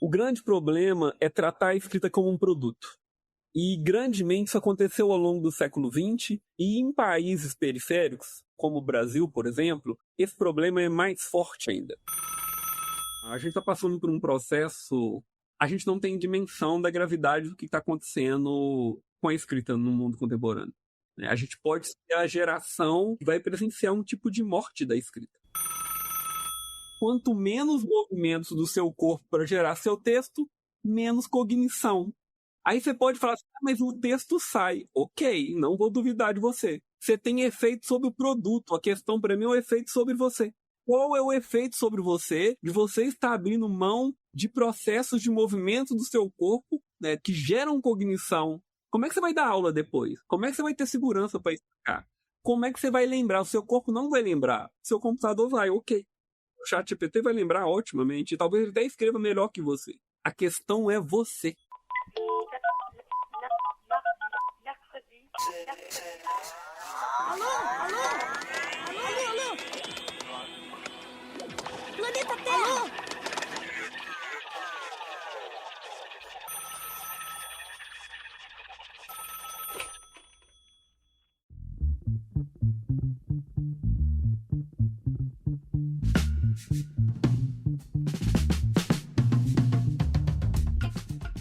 O grande problema é tratar a escrita como um produto. E grandemente isso aconteceu ao longo do século XX, e em países periféricos, como o Brasil, por exemplo, esse problema é mais forte ainda. A gente está passando por um processo, a gente não tem dimensão da gravidade do que está acontecendo com a escrita no mundo contemporâneo. A gente pode ser a geração que vai presenciar um tipo de morte da escrita. Quanto menos movimentos do seu corpo para gerar seu texto, menos cognição. Aí você pode falar assim, mas o texto sai. Ok, não vou duvidar de você. Você tem efeito sobre o produto. A questão para mim é o efeito sobre você. Qual é o efeito sobre você de você estar abrindo mão de processos de movimento do seu corpo, né, que geram cognição? Como é que você vai dar aula depois? Como é que você vai ter segurança para explicar? Como é que você vai lembrar? O seu corpo não vai lembrar. O seu computador vai, ok. O ChatGPT vai lembrar otimamente. Talvez ele até escreva melhor que você. A questão é você. Alô? Alô? Alô, alô? Planeta Terra! Alô?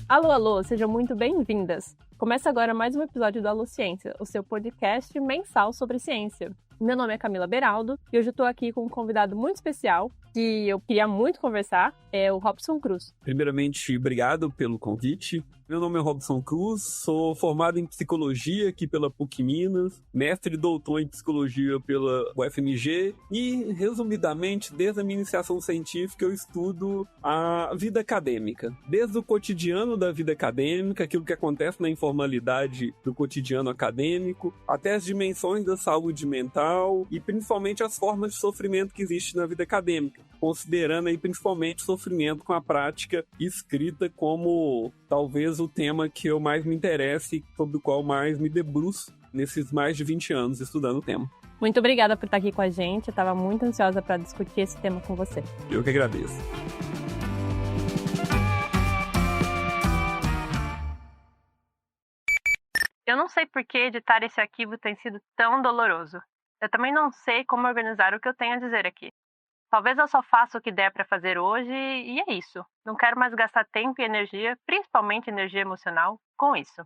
Alô, alô, sejam muito bem-vindas! Começa agora mais um episódio do Alô Ciência, o seu podcast mensal sobre ciência. Meu nome é Camila Beraldo e hoje eu estou aqui com um convidado muito especial que eu queria muito conversar, é o Robson Cruz. Primeiramente, obrigado pelo convite. Meu nome é Robson Cruz, sou formado em psicologia aqui pela PUC Minas, mestre e doutor em psicologia pela UFMG e, resumidamente, desde a minha iniciação científica eu estudo a vida acadêmica. Desde o cotidiano da vida acadêmica, aquilo que acontece na informalidade do cotidiano acadêmico, até as dimensões da saúde mental e principalmente as formas de sofrimento que existem na vida acadêmica, considerando aí principalmente o sofrimento com a prática escrita como talvez o tema que eu mais me interesse e sobre o qual mais me debruço nesses mais de 20 anos estudando o tema. Muito obrigada por estar aqui com a gente, eu estava muito ansiosa para discutir esse tema com você. Eu que agradeço. Eu não sei por que editar esse arquivo tem sido tão doloroso. Eu também não sei como organizar o que eu tenho a dizer aqui. Talvez eu só faça o que der para fazer hoje e é isso. Não quero mais gastar tempo e energia, principalmente energia emocional, com isso.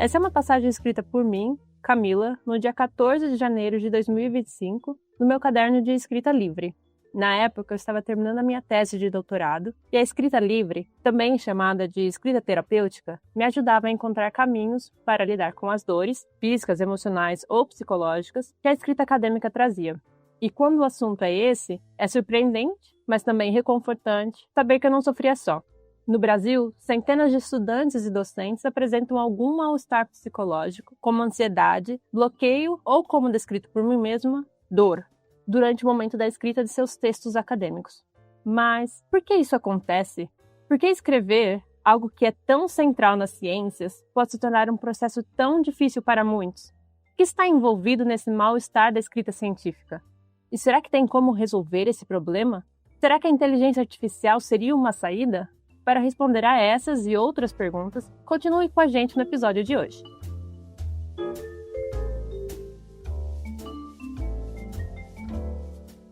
Essa é uma passagem escrita por mim, Camila, no dia 14 de janeiro de 2025, no meu caderno de escrita livre. Na época, eu estava terminando a minha tese de doutorado e a escrita livre, também chamada de escrita terapêutica, me ajudava a encontrar caminhos para lidar com as dores, físicas, emocionais ou psicológicas, que a escrita acadêmica trazia. E quando o assunto é esse, é surpreendente, mas também reconfortante, saber que eu não sofria só. No Brasil, centenas de estudantes e docentes apresentam algum mal-estar psicológico, como ansiedade, bloqueio ou, como descrito por mim mesma, dor, durante o momento da escrita de seus textos acadêmicos. Mas por que isso acontece? Por que escrever, algo que é tão central nas ciências, pode se tornar um processo tão difícil para muitos? O que está envolvido nesse mal-estar da escrita científica? E será que tem como resolver esse problema? Será que a inteligência artificial seria uma saída? Para responder a essas e outras perguntas, continue com a gente no episódio de hoje.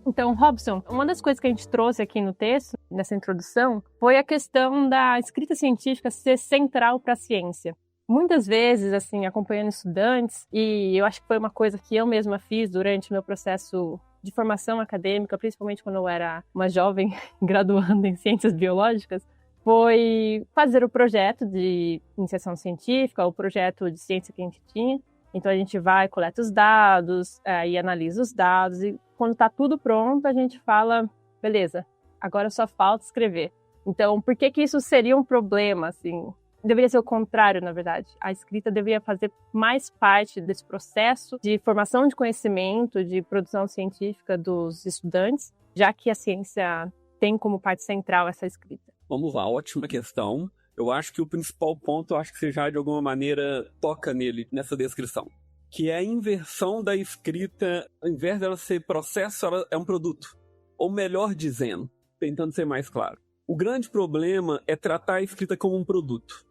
Então, Robson, uma das coisas que a gente trouxe aqui no texto, nessa introdução, foi a questão da escrita científica ser central para a ciência. Muitas vezes, assim, acompanhando estudantes, e eu acho que foi uma coisa que eu mesma fiz durante o meu processo de formação acadêmica, principalmente quando eu era uma jovem graduando em ciências biológicas, foi fazer o projeto de iniciação científica, o projeto de ciência que a gente tinha. Então a gente vai, coleta os dados, e analisa os dados, e quando está tudo pronto, a gente fala, beleza, agora só falta escrever. Então, por que isso seria um problema, assim? Deveria ser o contrário, na verdade. A escrita deveria fazer mais parte desse processo de formação de conhecimento, de produção científica dos estudantes, já que a ciência tem como parte central essa escrita. Vamos lá, ótima questão. Eu acho que o principal ponto, eu acho que você já de alguma maneira toca nele, nessa descrição. que é a inversão da escrita. Ao invés dela ser processo, ela é um produto. Ou melhor dizendo, tentando ser mais claro, o grande problema é tratar a escrita como um produto.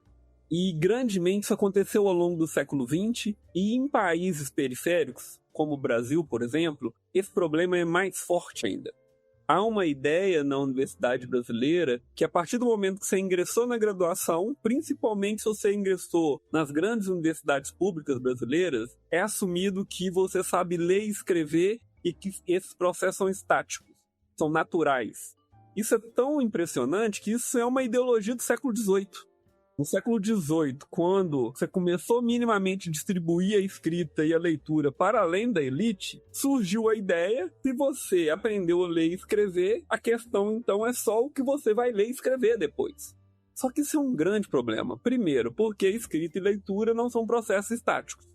E grandemente isso aconteceu ao longo do século XX, e em países periféricos, como o Brasil, por exemplo, esse problema é mais forte ainda. Há uma ideia na universidade brasileira que a partir do momento que você ingressou na graduação, principalmente se você ingressou nas grandes universidades públicas brasileiras, é assumido que você sabe ler e escrever e que esses processos são estáticos, são naturais. Isso é tão impressionante que isso é uma ideologia do século XVIII. No século XVIII, quando você começou minimamente a distribuir a escrita e a leitura para além da elite, surgiu a ideia, se você aprendeu a ler e escrever, a questão então é só o que você vai ler e escrever depois. Só que isso é um grande problema. Primeiro, porque escrita e leitura não são processos estáticos.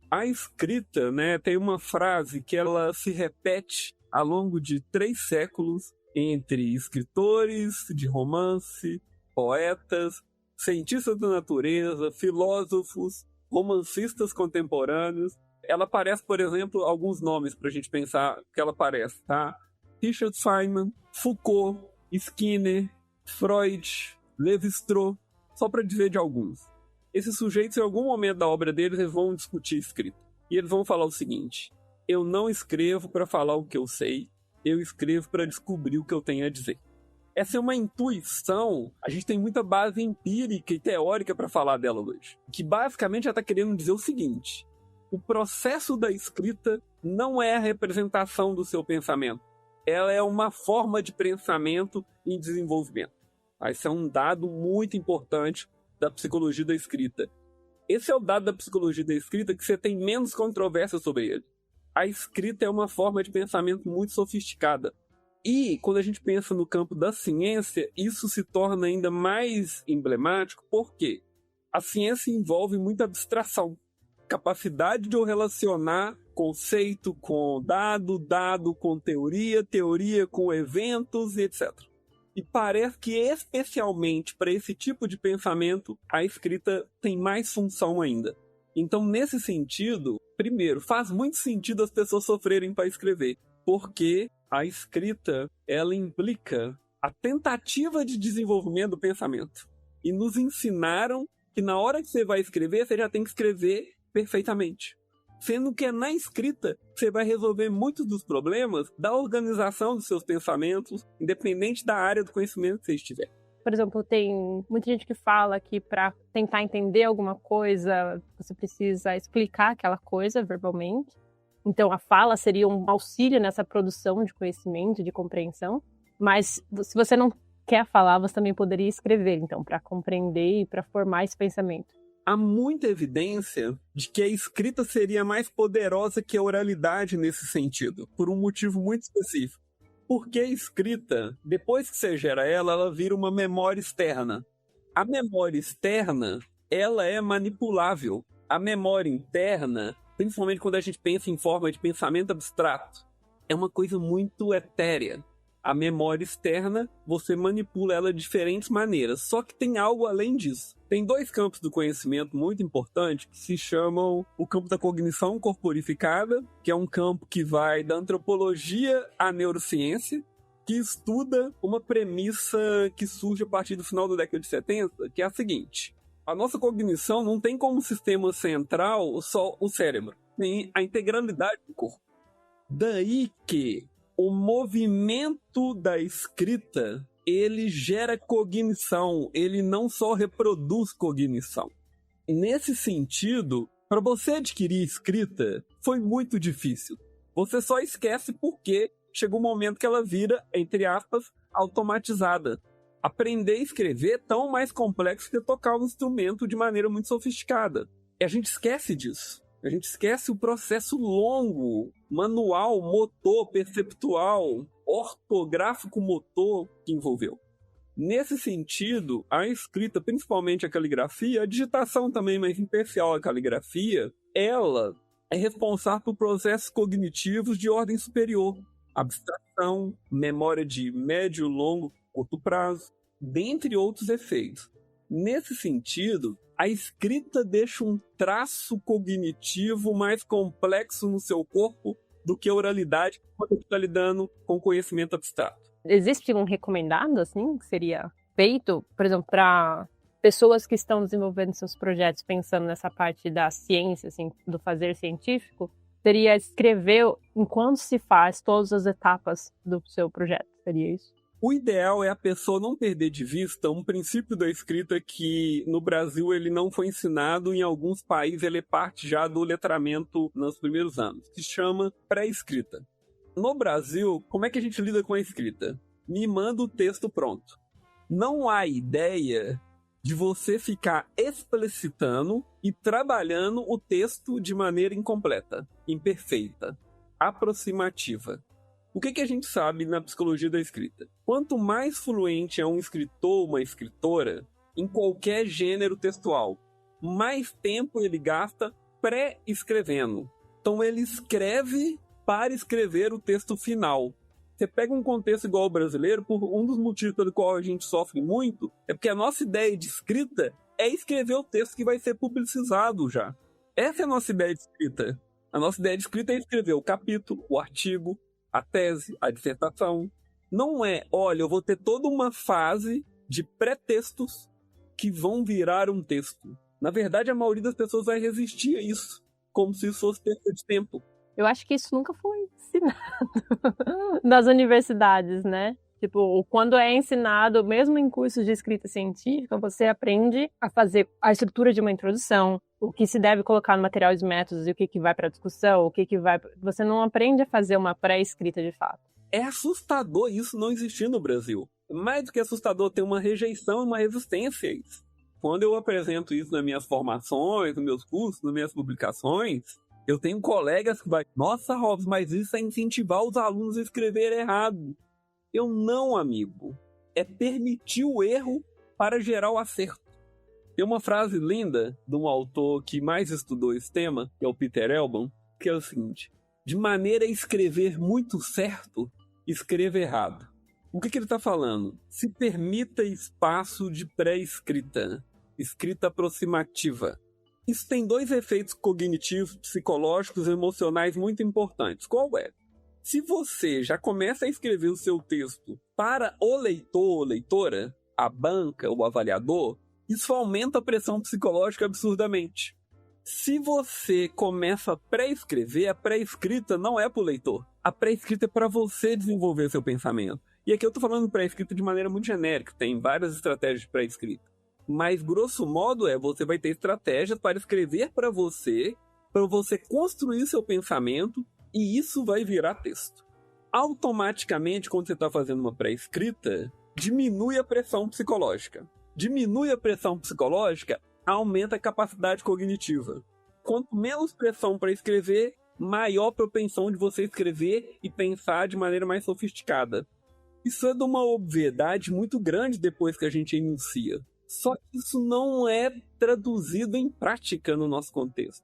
A escrita, tem uma frase que ela se repete ao longo de 3 séculos entre escritores de romance, poetas, cientistas da natureza, filósofos, romancistas contemporâneos. Ela aparece, por exemplo, alguns nomes para a gente pensar que ela aparece, tá? Richard Feynman, Foucault, Skinner, Freud, Lévi-Strauss, só para dizer de alguns. Esses sujeitos, em algum momento da obra deles, eles vão discutir escrita. E eles vão falar o seguinte: eu não escrevo para falar o que eu sei, eu escrevo para descobrir o que eu tenho a dizer. Essa é uma intuição, a gente tem muita base empírica e teórica para falar dela hoje, que basicamente já está querendo dizer o seguinte: o processo da escrita não é a representação do seu pensamento, ela é uma forma de pensamento em desenvolvimento. Esse é um dado muito importante da psicologia da escrita. Esse é o dado da psicologia da escrita que você tem menos controvérsia sobre ele. A escrita é uma forma de pensamento muito sofisticada. E, quando a gente pensa no campo da ciência, isso se torna ainda mais emblemático, porque a ciência envolve muita abstração. Capacidade de eu relacionar conceito com dado, dado com teoria, teoria com eventos, etc. E parece que, especialmente para esse tipo de pensamento, a escrita tem mais função ainda. Então, nesse sentido, primeiro, faz muito sentido as pessoas sofrerem para escrever, porque a escrita, ela implica a tentativa de desenvolvimento do pensamento. E nos ensinaram que na hora que você vai escrever, você já tem que escrever perfeitamente. Sendo que é na escrita que você vai resolver muitos dos problemas da organização dos seus pensamentos, independente da área do conhecimento que você estiver. Por exemplo, tem muita gente que fala que para tentar entender alguma coisa, você precisa explicar aquela coisa verbalmente. Então, a fala seria um auxílio nessa produção de conhecimento, de compreensão. Mas, se você não quer falar, você também poderia escrever, então, para compreender e para formar esse pensamento. Há muita evidência de que a escrita seria mais poderosa que a oralidade nesse sentido, por um motivo muito específico. Porque a escrita, depois que você gera ela, ela vira uma memória externa. A memória externa, ela é manipulável. A memória interna, principalmente quando a gente pensa em forma de pensamento abstrato, é uma coisa muito etérea. A memória externa, você manipula ela de diferentes maneiras, só que tem algo além disso. Tem 2 campos do conhecimento muito importantes que se chamam o campo da cognição corporificada, que é um campo que vai da antropologia à neurociência, que estuda uma premissa que surge a partir do final da década de 70, que é a seguinte: a nossa cognição não tem como sistema central só o cérebro, tem a integralidade do corpo. Daí que o movimento da escrita, ele gera cognição, ele não só reproduz cognição. Nesse sentido, para você adquirir escrita, foi muito difícil. Você só esquece porque chega um momento que ela vira, entre aspas, automatizada. Aprender a escrever é tão mais complexo que tocar um instrumento de maneira muito sofisticada. E a gente esquece disso. A gente esquece o processo longo, manual, motor, perceptual, ortográfico motor que envolveu. Nesse sentido, a escrita, principalmente a caligrafia, a digitação também, mas em especial a caligrafia, ela é responsável por processos cognitivos de ordem superior. Abstração, memória de médio, longo, curto prazo, dentre outros efeitos. Nesse sentido, A escrita deixa um traço cognitivo mais complexo no seu corpo do que a oralidade quando você está lidando com conhecimento abstrato. Existe um recomendado, assim, que seria feito, por exemplo, para pessoas que estão desenvolvendo seus projetos pensando nessa parte da ciência, assim, do fazer científico, seria escrever enquanto se faz todas as etapas do seu projeto, seria isso? O ideal é a pessoa não perder de vista um princípio da escrita que no Brasil ele não foi ensinado, em alguns países ele é parte já do letramento nos primeiros anos, que se chama pré-escrita. No Brasil, como é que a gente lida com a escrita? Me manda o texto pronto. Não há ideia de você ficar explicitando e trabalhando o texto de maneira incompleta, imperfeita, aproximativa. O que a gente sabe na psicologia da escrita? Quanto mais fluente é um escritor ou uma escritora, em qualquer gênero textual, mais tempo ele gasta pré-escrevendo. Então ele escreve para escrever o texto final. Você pega um contexto igual ao brasileiro, por um dos motivos pelo qual a gente sofre muito, é porque a nossa ideia de escrita é escrever o texto que vai ser publicizado já. Essa é a nossa ideia de escrita. A nossa ideia de escrita é escrever o capítulo, o artigo, a tese, a dissertação. Não é, olha, eu vou ter toda uma fase de pré-textos que vão virar um texto. Na verdade, a maioria das pessoas vai resistir a isso, como se isso fosse perda de tempo. Eu acho que isso nunca foi ensinado nas universidades, né? Tipo, quando é ensinado, mesmo em cursos de escrita científica, você aprende a fazer a estrutura de uma introdução, o que se deve colocar no material de métodos e o que vai para discussão, Você não aprende a fazer uma pré-escrita de fato. É assustador isso não existir no Brasil. Mais do que assustador, tem uma rejeição e uma resistência a isso. Quando eu apresento isso nas minhas formações, nos meus cursos, nas minhas publicações, eu tenho colegas que vai, nossa, Robson, mas isso é incentivar os alunos a escrever errado. Eu não, amigo. É permitir o erro para gerar o acerto. Tem uma frase linda de um autor que mais estudou esse tema, que é o Peter Elbaum, que é o seguinte: de maneira a escrever muito certo, escreva errado. O que ele está falando? Se permita espaço de pré-escrita, escrita aproximativa. Isso tem dois efeitos cognitivos, psicológicos e emocionais muito importantes. Qual é? Se você já começa a escrever o seu texto para o leitor ou leitora, a banca ou o avaliador, isso aumenta a pressão psicológica absurdamente. Se você começa a pré-escrever, a pré-escrita não é para o leitor. A pré-escrita é para você desenvolver seu pensamento. E aqui eu estou falando pré-escrita de maneira muito genérica, tem várias estratégias de pré-escrita. Mas, grosso modo, você vai ter estratégias para escrever para você construir seu pensamento, e isso vai virar texto. Automaticamente, quando você está fazendo uma pré-escrita, diminui a pressão psicológica. Diminui a pressão psicológica, aumenta a capacidade cognitiva. Quanto menos pressão para escrever, maior propensão de você escrever e pensar de maneira mais sofisticada. Isso é de uma obviedade muito grande depois que a gente enuncia. Só que isso não é traduzido em prática no nosso contexto.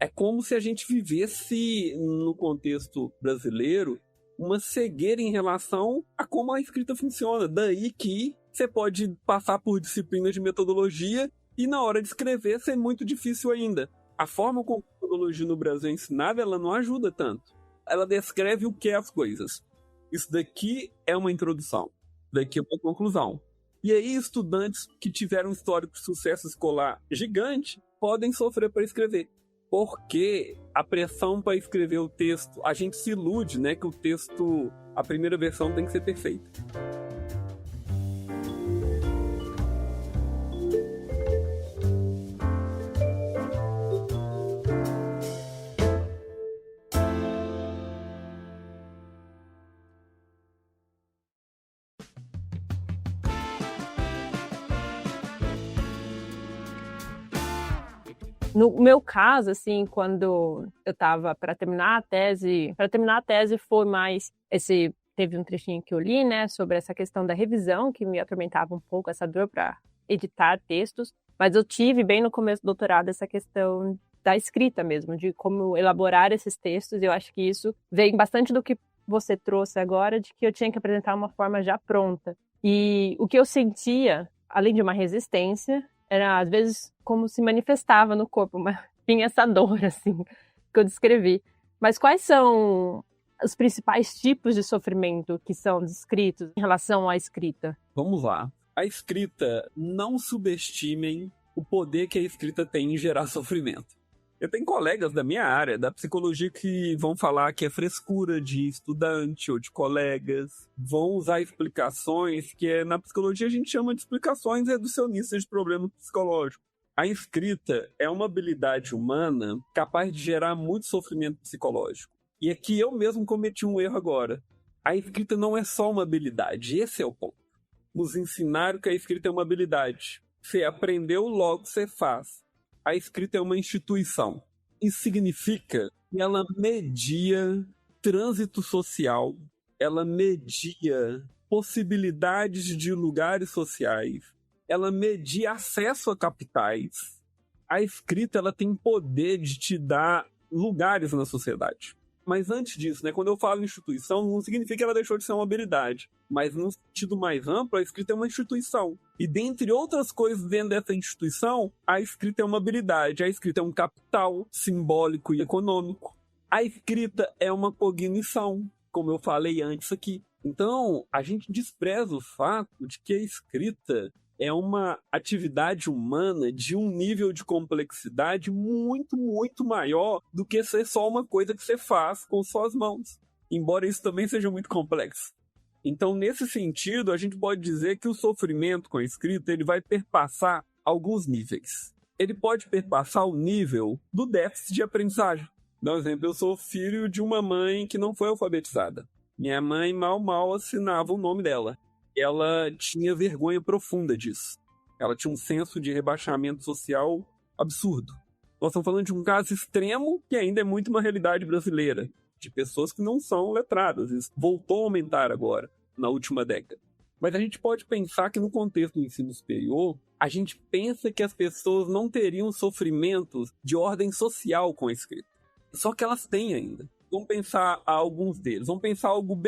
É como se a gente vivesse, no contexto brasileiro, uma cegueira em relação a como a escrita funciona. Daí que você pode passar por disciplinas de metodologia e na hora de escrever ser muito difícil ainda. A forma como a metodologia no Brasil é ensinada, ela não ajuda tanto. Ela descreve o que é as coisas. Isso daqui é uma introdução. Daqui é uma conclusão. E aí estudantes que tiveram um histórico de sucesso escolar gigante podem sofrer para escrever. Porque a pressão para escrever o texto, a gente se ilude, né, que o texto, a primeira versão tem que ser perfeita. No meu caso, assim, quando eu estava para terminar a tese foi mais teve um trechinho que eu li, né, sobre essa questão da revisão, que me atormentava um pouco, essa dor para editar textos, mas eu tive bem no começo do doutorado essa questão da escrita mesmo, de como elaborar esses textos, e eu acho que isso vem bastante do que você trouxe agora, de que eu tinha que apresentar uma forma já pronta. E o que eu sentia, além de uma resistência, Era, às vezes, como se manifestava no corpo, mas tinha essa dor, assim, que eu descrevi. Mas quais são os principais tipos de sofrimento que são descritos em relação à escrita? Vamos lá. A escrita, não subestimem o poder que a escrita tem em gerar sofrimento. Eu tenho colegas da minha área, da psicologia, que vão falar que é frescura de estudante ou de colegas, vão usar explicações que na psicologia a gente chama de explicações reducionistas de problemas psicológicos. A escrita é uma habilidade humana capaz de gerar muito sofrimento psicológico. E aqui eu mesmo cometi um erro agora. A escrita não é só uma habilidade, esse é o ponto. Nos ensinaram que a escrita é uma habilidade. Você aprendeu, logo você faz. A escrita é uma instituição. Isso significa que ela media trânsito social, ela media possibilidades de lugares sociais, ela media acesso a capitais. A escrita ela tem poder de te dar lugares na sociedade. Mas antes disso, quando eu falo instituição, não significa que ela deixou de ser uma habilidade. Mas no sentido mais amplo, a escrita é uma instituição. E dentre outras coisas dentro dessa instituição, a escrita é uma habilidade. A escrita é um capital simbólico e econômico. A escrita é uma cognição, como eu falei antes aqui. Então, a gente despreza o fato de que a escrita é uma atividade humana de um nível de complexidade muito, muito maior do que ser só uma coisa que você faz com suas mãos. Embora isso também seja muito complexo. Então, nesse sentido, a gente pode dizer que o sofrimento com a escrita ele vai perpassar alguns níveis. Ele pode perpassar o nível do déficit de aprendizagem. Por exemplo, eu sou filho de uma mãe que não foi alfabetizada. Minha mãe mal assinava o nome dela. Ela tinha vergonha profunda disso. Ela tinha um senso de rebaixamento social absurdo. Nós estamos falando de um caso extremo que ainda é muito uma realidade brasileira, de pessoas que não são letradas. Isso voltou a aumentar agora, na última década. Mas a gente pode pensar que no contexto do ensino superior, a gente pensa que as pessoas não teriam sofrimentos de ordem social com a escrita. Só que elas têm ainda. Vamos pensar alguns deles. Vamos pensar algo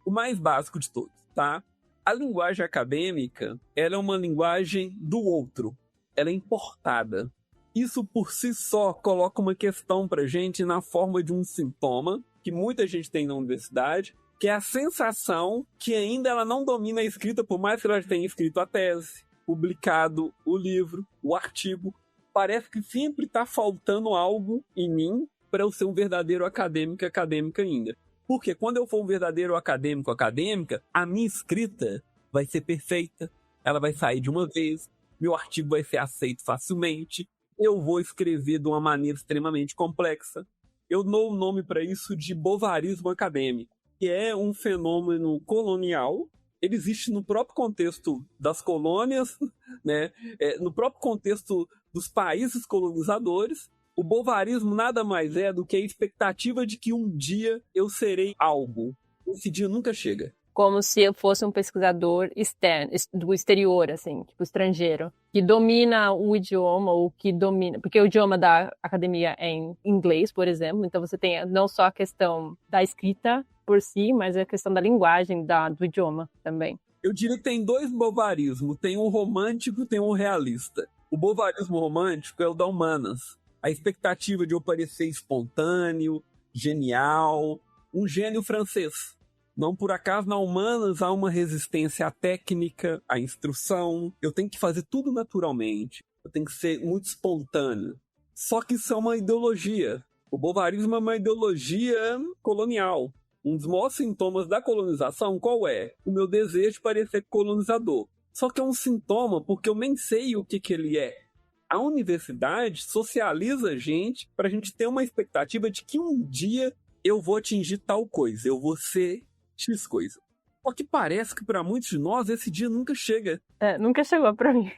o mais básico de todos, tá? A linguagem acadêmica, ela é uma linguagem do outro. Ela é importada. Isso por si só coloca uma questão pra gente na forma de um sintoma que muita gente tem na universidade, que é a sensação que ainda ela não domina a escrita, por mais que ela tenha escrito a tese, publicado o livro, o artigo. Parece que sempre está faltando algo em mim para eu ser um verdadeiro acadêmica ainda. Porque quando eu for um verdadeiro acadêmica, a minha escrita vai ser perfeita, ela vai sair de uma vez, meu artigo vai ser aceito facilmente, eu vou escrever de uma maneira extremamente complexa. Eu dou o nome para isso de bovarismo acadêmico, que é um fenômeno colonial. Ele existe no próprio contexto das colônias, no próprio contexto dos países colonizadores. O bovarismo nada mais é do que a expectativa de que um dia eu serei algo. Esse dia nunca chega. Como se eu fosse um pesquisador externo, do exterior, assim, tipo estrangeiro, que domina o idioma, ou que domina... Porque o idioma da academia é em inglês, por exemplo, então você tem não só a questão da escrita por si, mas a questão da linguagem do idioma também. Eu diria que tem dois bovarismos, tem um romântico e tem um realista. O bovarismo romântico é o da humanas. A expectativa de eu parecer espontâneo, genial, um gênio francês. Não por acaso, na humanas há uma resistência à técnica, à instrução. Eu tenho que fazer tudo naturalmente. Eu tenho que ser muito espontâneo. Só que isso é uma ideologia. O bovarismo é uma ideologia colonial. Um dos maiores sintomas da colonização, qual é? O meu desejo de parecer colonizador. Só que é um sintoma porque eu nem sei o que ele é. A universidade socializa a gente para a gente ter uma expectativa de que um dia eu vou atingir tal coisa, eu vou ser X coisa. Só que parece que para muitos de nós esse dia nunca chega. Nunca chegou para mim.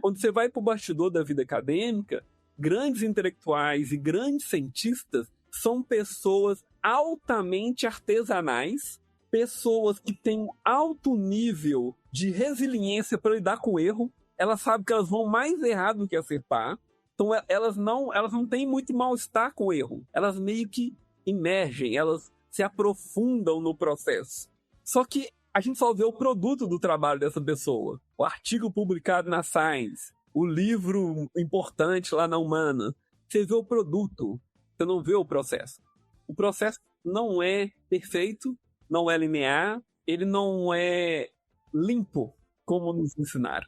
Quando você vai para o bastidor da vida acadêmica, grandes intelectuais e grandes cientistas são pessoas altamente artesanais, pessoas que têm um alto nível de resiliência para lidar com o erro. Elas sabem que elas vão mais errado do que acertar. Então elas não têm muito mal-estar com o erro. Elas meio que emergem, elas se aprofundam no processo. Só que A gente só vê o produto do trabalho dessa pessoa. O artigo publicado na Science, o livro importante lá na Humana. Você vê o produto, você não vê o processo. O processo não é perfeito, não é linear, ele não é limpo, como nos ensinaram.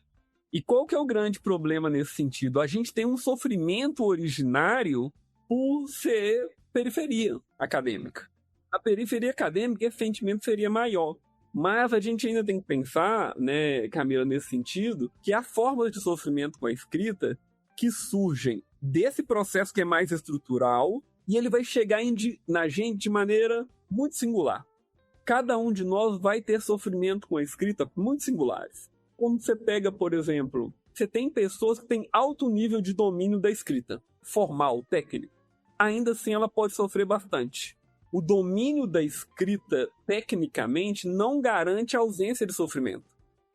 E qual que é o grande problema nesse sentido? A gente tem um sofrimento originário por ser periferia acadêmica. A periferia acadêmica, esse sentimento seria maior. Mas a gente ainda tem que pensar, né, Camila, nesse sentido, que há formas de sofrimento com a escrita que surgem desse processo que é mais estrutural e ele vai chegar na gente de maneira muito singular. Cada um de nós vai ter sofrimento com a escrita muito singulares. Quando você pega, por exemplo, você tem pessoas que têm alto nível de domínio da escrita, formal, técnico. Ainda assim, ela pode sofrer bastante. O domínio da escrita, tecnicamente, não garante a ausência de sofrimento.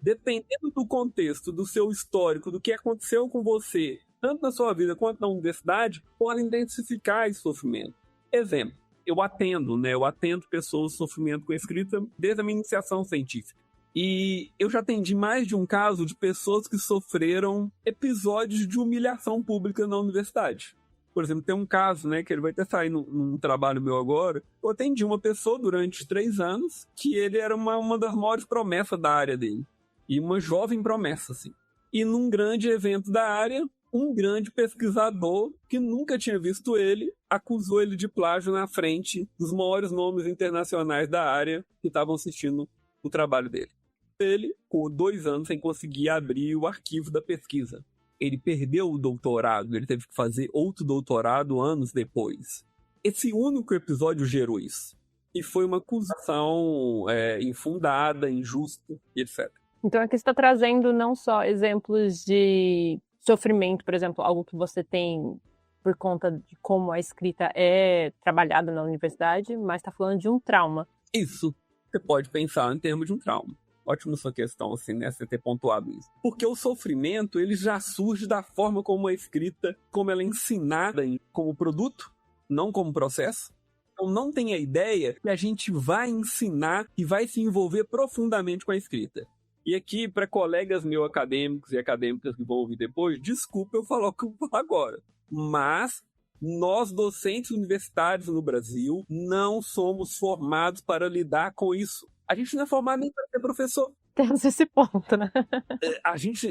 Dependendo do contexto, do seu histórico, do que aconteceu com você, tanto na sua vida quanto na universidade, podem intensificar esse sofrimento. Exemplo, eu atendo pessoas com sofrimento com escrita desde a minha iniciação científica. E eu já atendi mais de um caso de pessoas que sofreram episódios de humilhação pública na universidade. Por exemplo, tem um caso, né, que ele vai até sair num trabalho meu agora. Eu atendi uma pessoa durante 3 anos que ele era uma das maiores promessas da área dele. E uma jovem promessa, assim. E num grande evento da área, um grande pesquisador que nunca tinha visto ele acusou ele de plágio na frente dos maiores nomes internacionais da área que estavam assistindo o trabalho dele. Ele ficou 2 anos sem conseguir abrir o arquivo da pesquisa. Ele perdeu o doutorado, ele teve que fazer outro doutorado anos depois. Esse único episódio gerou isso. E foi uma acusação infundada, injusta, etc. Então aqui você está trazendo não só exemplos de sofrimento, por exemplo, algo que você tem por conta de como a escrita é trabalhada na universidade, mas está falando de um trauma. Isso. Você pode pensar em termos de um trauma. Ótima sua questão, assim, né? Você ter pontuado isso. Porque o sofrimento, ele já surge da forma como a escrita, como ela é ensinada como produto, não como processo. Então não tem a ideia que a gente vai ensinar e vai se envolver profundamente com a escrita. E aqui, para colegas meus acadêmicos e acadêmicas que vão ouvir depois, desculpa eu falar o que eu vou falar agora. Mas nós, docentes universitários no Brasil, não somos formados para lidar com isso. A gente não é formado nem para ser professor. Temos esse ponto, né?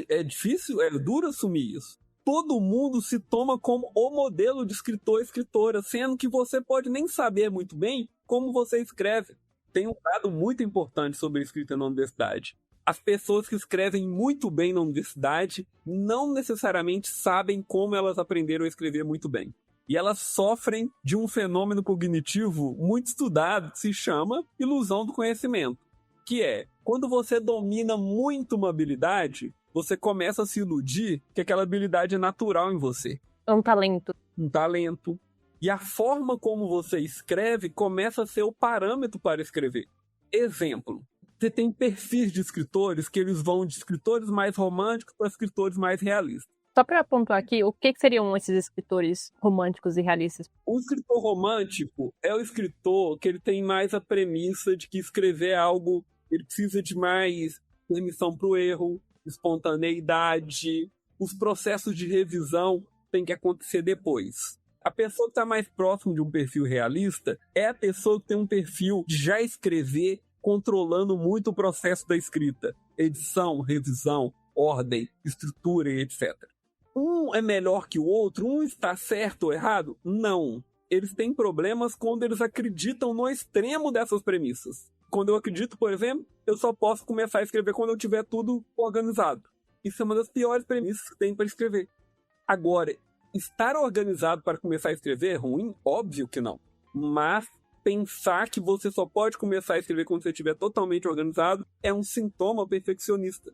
É difícil, é duro assumir isso. Todo mundo se toma como o modelo de escritor e escritora, sendo que você pode nem saber muito bem como você escreve. Tem um dado muito importante sobre a escrita na universidade. As pessoas que escrevem muito bem na universidade não necessariamente sabem como elas aprenderam a escrever muito bem. E elas sofrem de um fenômeno cognitivo muito estudado que se chama ilusão do conhecimento. Que é, quando você domina muito uma habilidade, você começa a se iludir que aquela habilidade é natural em você. É um talento. Um talento. E a forma como você escreve começa a ser o parâmetro para escrever. Exemplo, você tem perfis de escritores que eles vão de escritores mais românticos para escritores mais realistas. Só para pontuar aqui, o que seriam esses escritores românticos e realistas? O escritor romântico é o escritor que ele tem mais a premissa de que escrever é algo, ele precisa de mais permissão para o erro, espontaneidade, os processos de revisão têm que acontecer depois. A pessoa que está mais próximo de um perfil realista é a pessoa que tem um perfil de já escrever controlando muito o processo da escrita. Edição, revisão, ordem, estrutura e etc. Um é melhor que o outro? Um está certo ou errado? Não. Eles têm problemas quando eles acreditam no extremo dessas premissas. Quando eu acredito, por exemplo, eu só posso começar a escrever quando eu tiver tudo organizado. Isso é uma das piores premissas que tem para escrever. Agora, estar organizado para começar a escrever é ruim? Óbvio que não. Mas pensar que você só pode começar a escrever quando você estiver totalmente organizado é um sintoma perfeccionista.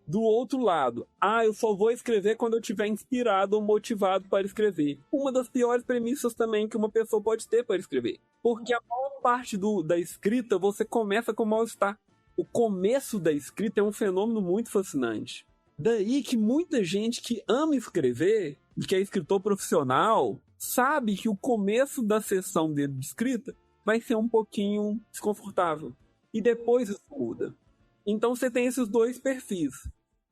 Do outro lado, eu só vou escrever quando eu estiver inspirado ou motivado para escrever. Uma das piores premissas também que uma pessoa pode ter para escrever. Porque a maior parte da escrita você começa com mal-estar. O começo da escrita é um fenômeno muito fascinante. Daí que muita gente que ama escrever, e que é escritor profissional, sabe que o começo da sessão dele de escrita vai ser um pouquinho desconfortável. E depois isso muda. Então você tem esses dois perfis.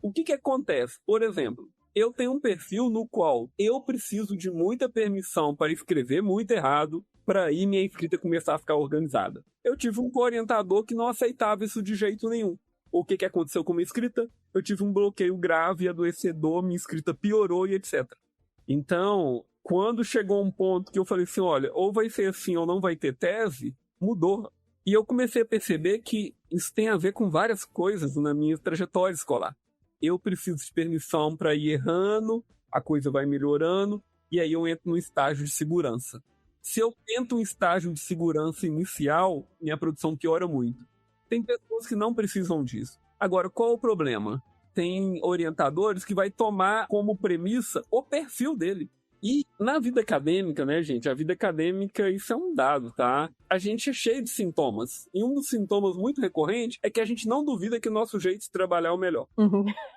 O que acontece? Por exemplo, eu tenho um perfil no qual eu preciso de muita permissão para escrever muito errado, para aí minha escrita começar a ficar organizada. Eu tive um orientador que não aceitava isso de jeito nenhum. O que aconteceu com minha escrita? Eu tive um bloqueio grave, adoecedor, minha escrita piorou e etc. Então, quando chegou um ponto que eu falei assim, olha, ou vai ser assim ou não vai ter tese, mudou. E eu comecei a perceber que isso tem a ver com várias coisas na minha trajetória escolar. Eu preciso de permissão para ir errando, a coisa vai melhorando, e aí eu entro no estágio de segurança. Se eu tento um estágio de segurança inicial, minha produção piora muito. Tem pessoas que não precisam disso. Agora, qual é o problema? Tem orientadores que vai tomar como premissa o perfil dele. E na vida acadêmica, né, gente? A vida acadêmica, isso é um dado, tá? A gente é cheio de sintomas. E um dos sintomas muito recorrentes é que a gente não duvida que o nosso jeito de trabalhar é o melhor.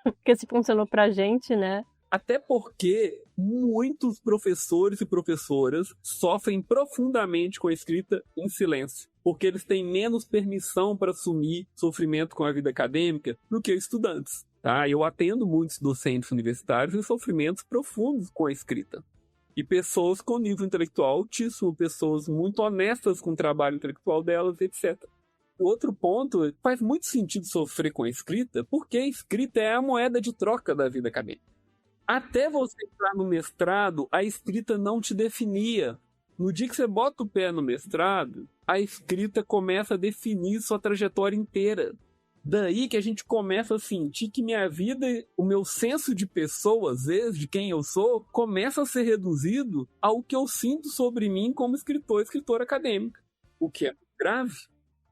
Porque se funcionou pra gente, né? Até porque muitos professores e professoras sofrem profundamente com a escrita em silêncio. Porque eles têm menos permissão para assumir sofrimento com a vida acadêmica do que estudantes. Tá? Eu atendo muitos docentes universitários em sofrimentos profundos com a escrita. E pessoas com nível intelectual altíssimo, pessoas muito honestas com o trabalho intelectual delas, etc. O outro ponto, faz muito sentido sofrer com a escrita, porque a escrita é a moeda de troca da vida acadêmica. Até você entrar no mestrado, a escrita não te definia. No dia que você bota o pé no mestrado, a escrita começa a definir sua trajetória inteira. Daí que a gente começa a sentir que minha vida, o meu senso de pessoa, às vezes, de quem eu sou, começa a ser reduzido ao que eu sinto sobre mim como escritora acadêmica. O que é grave.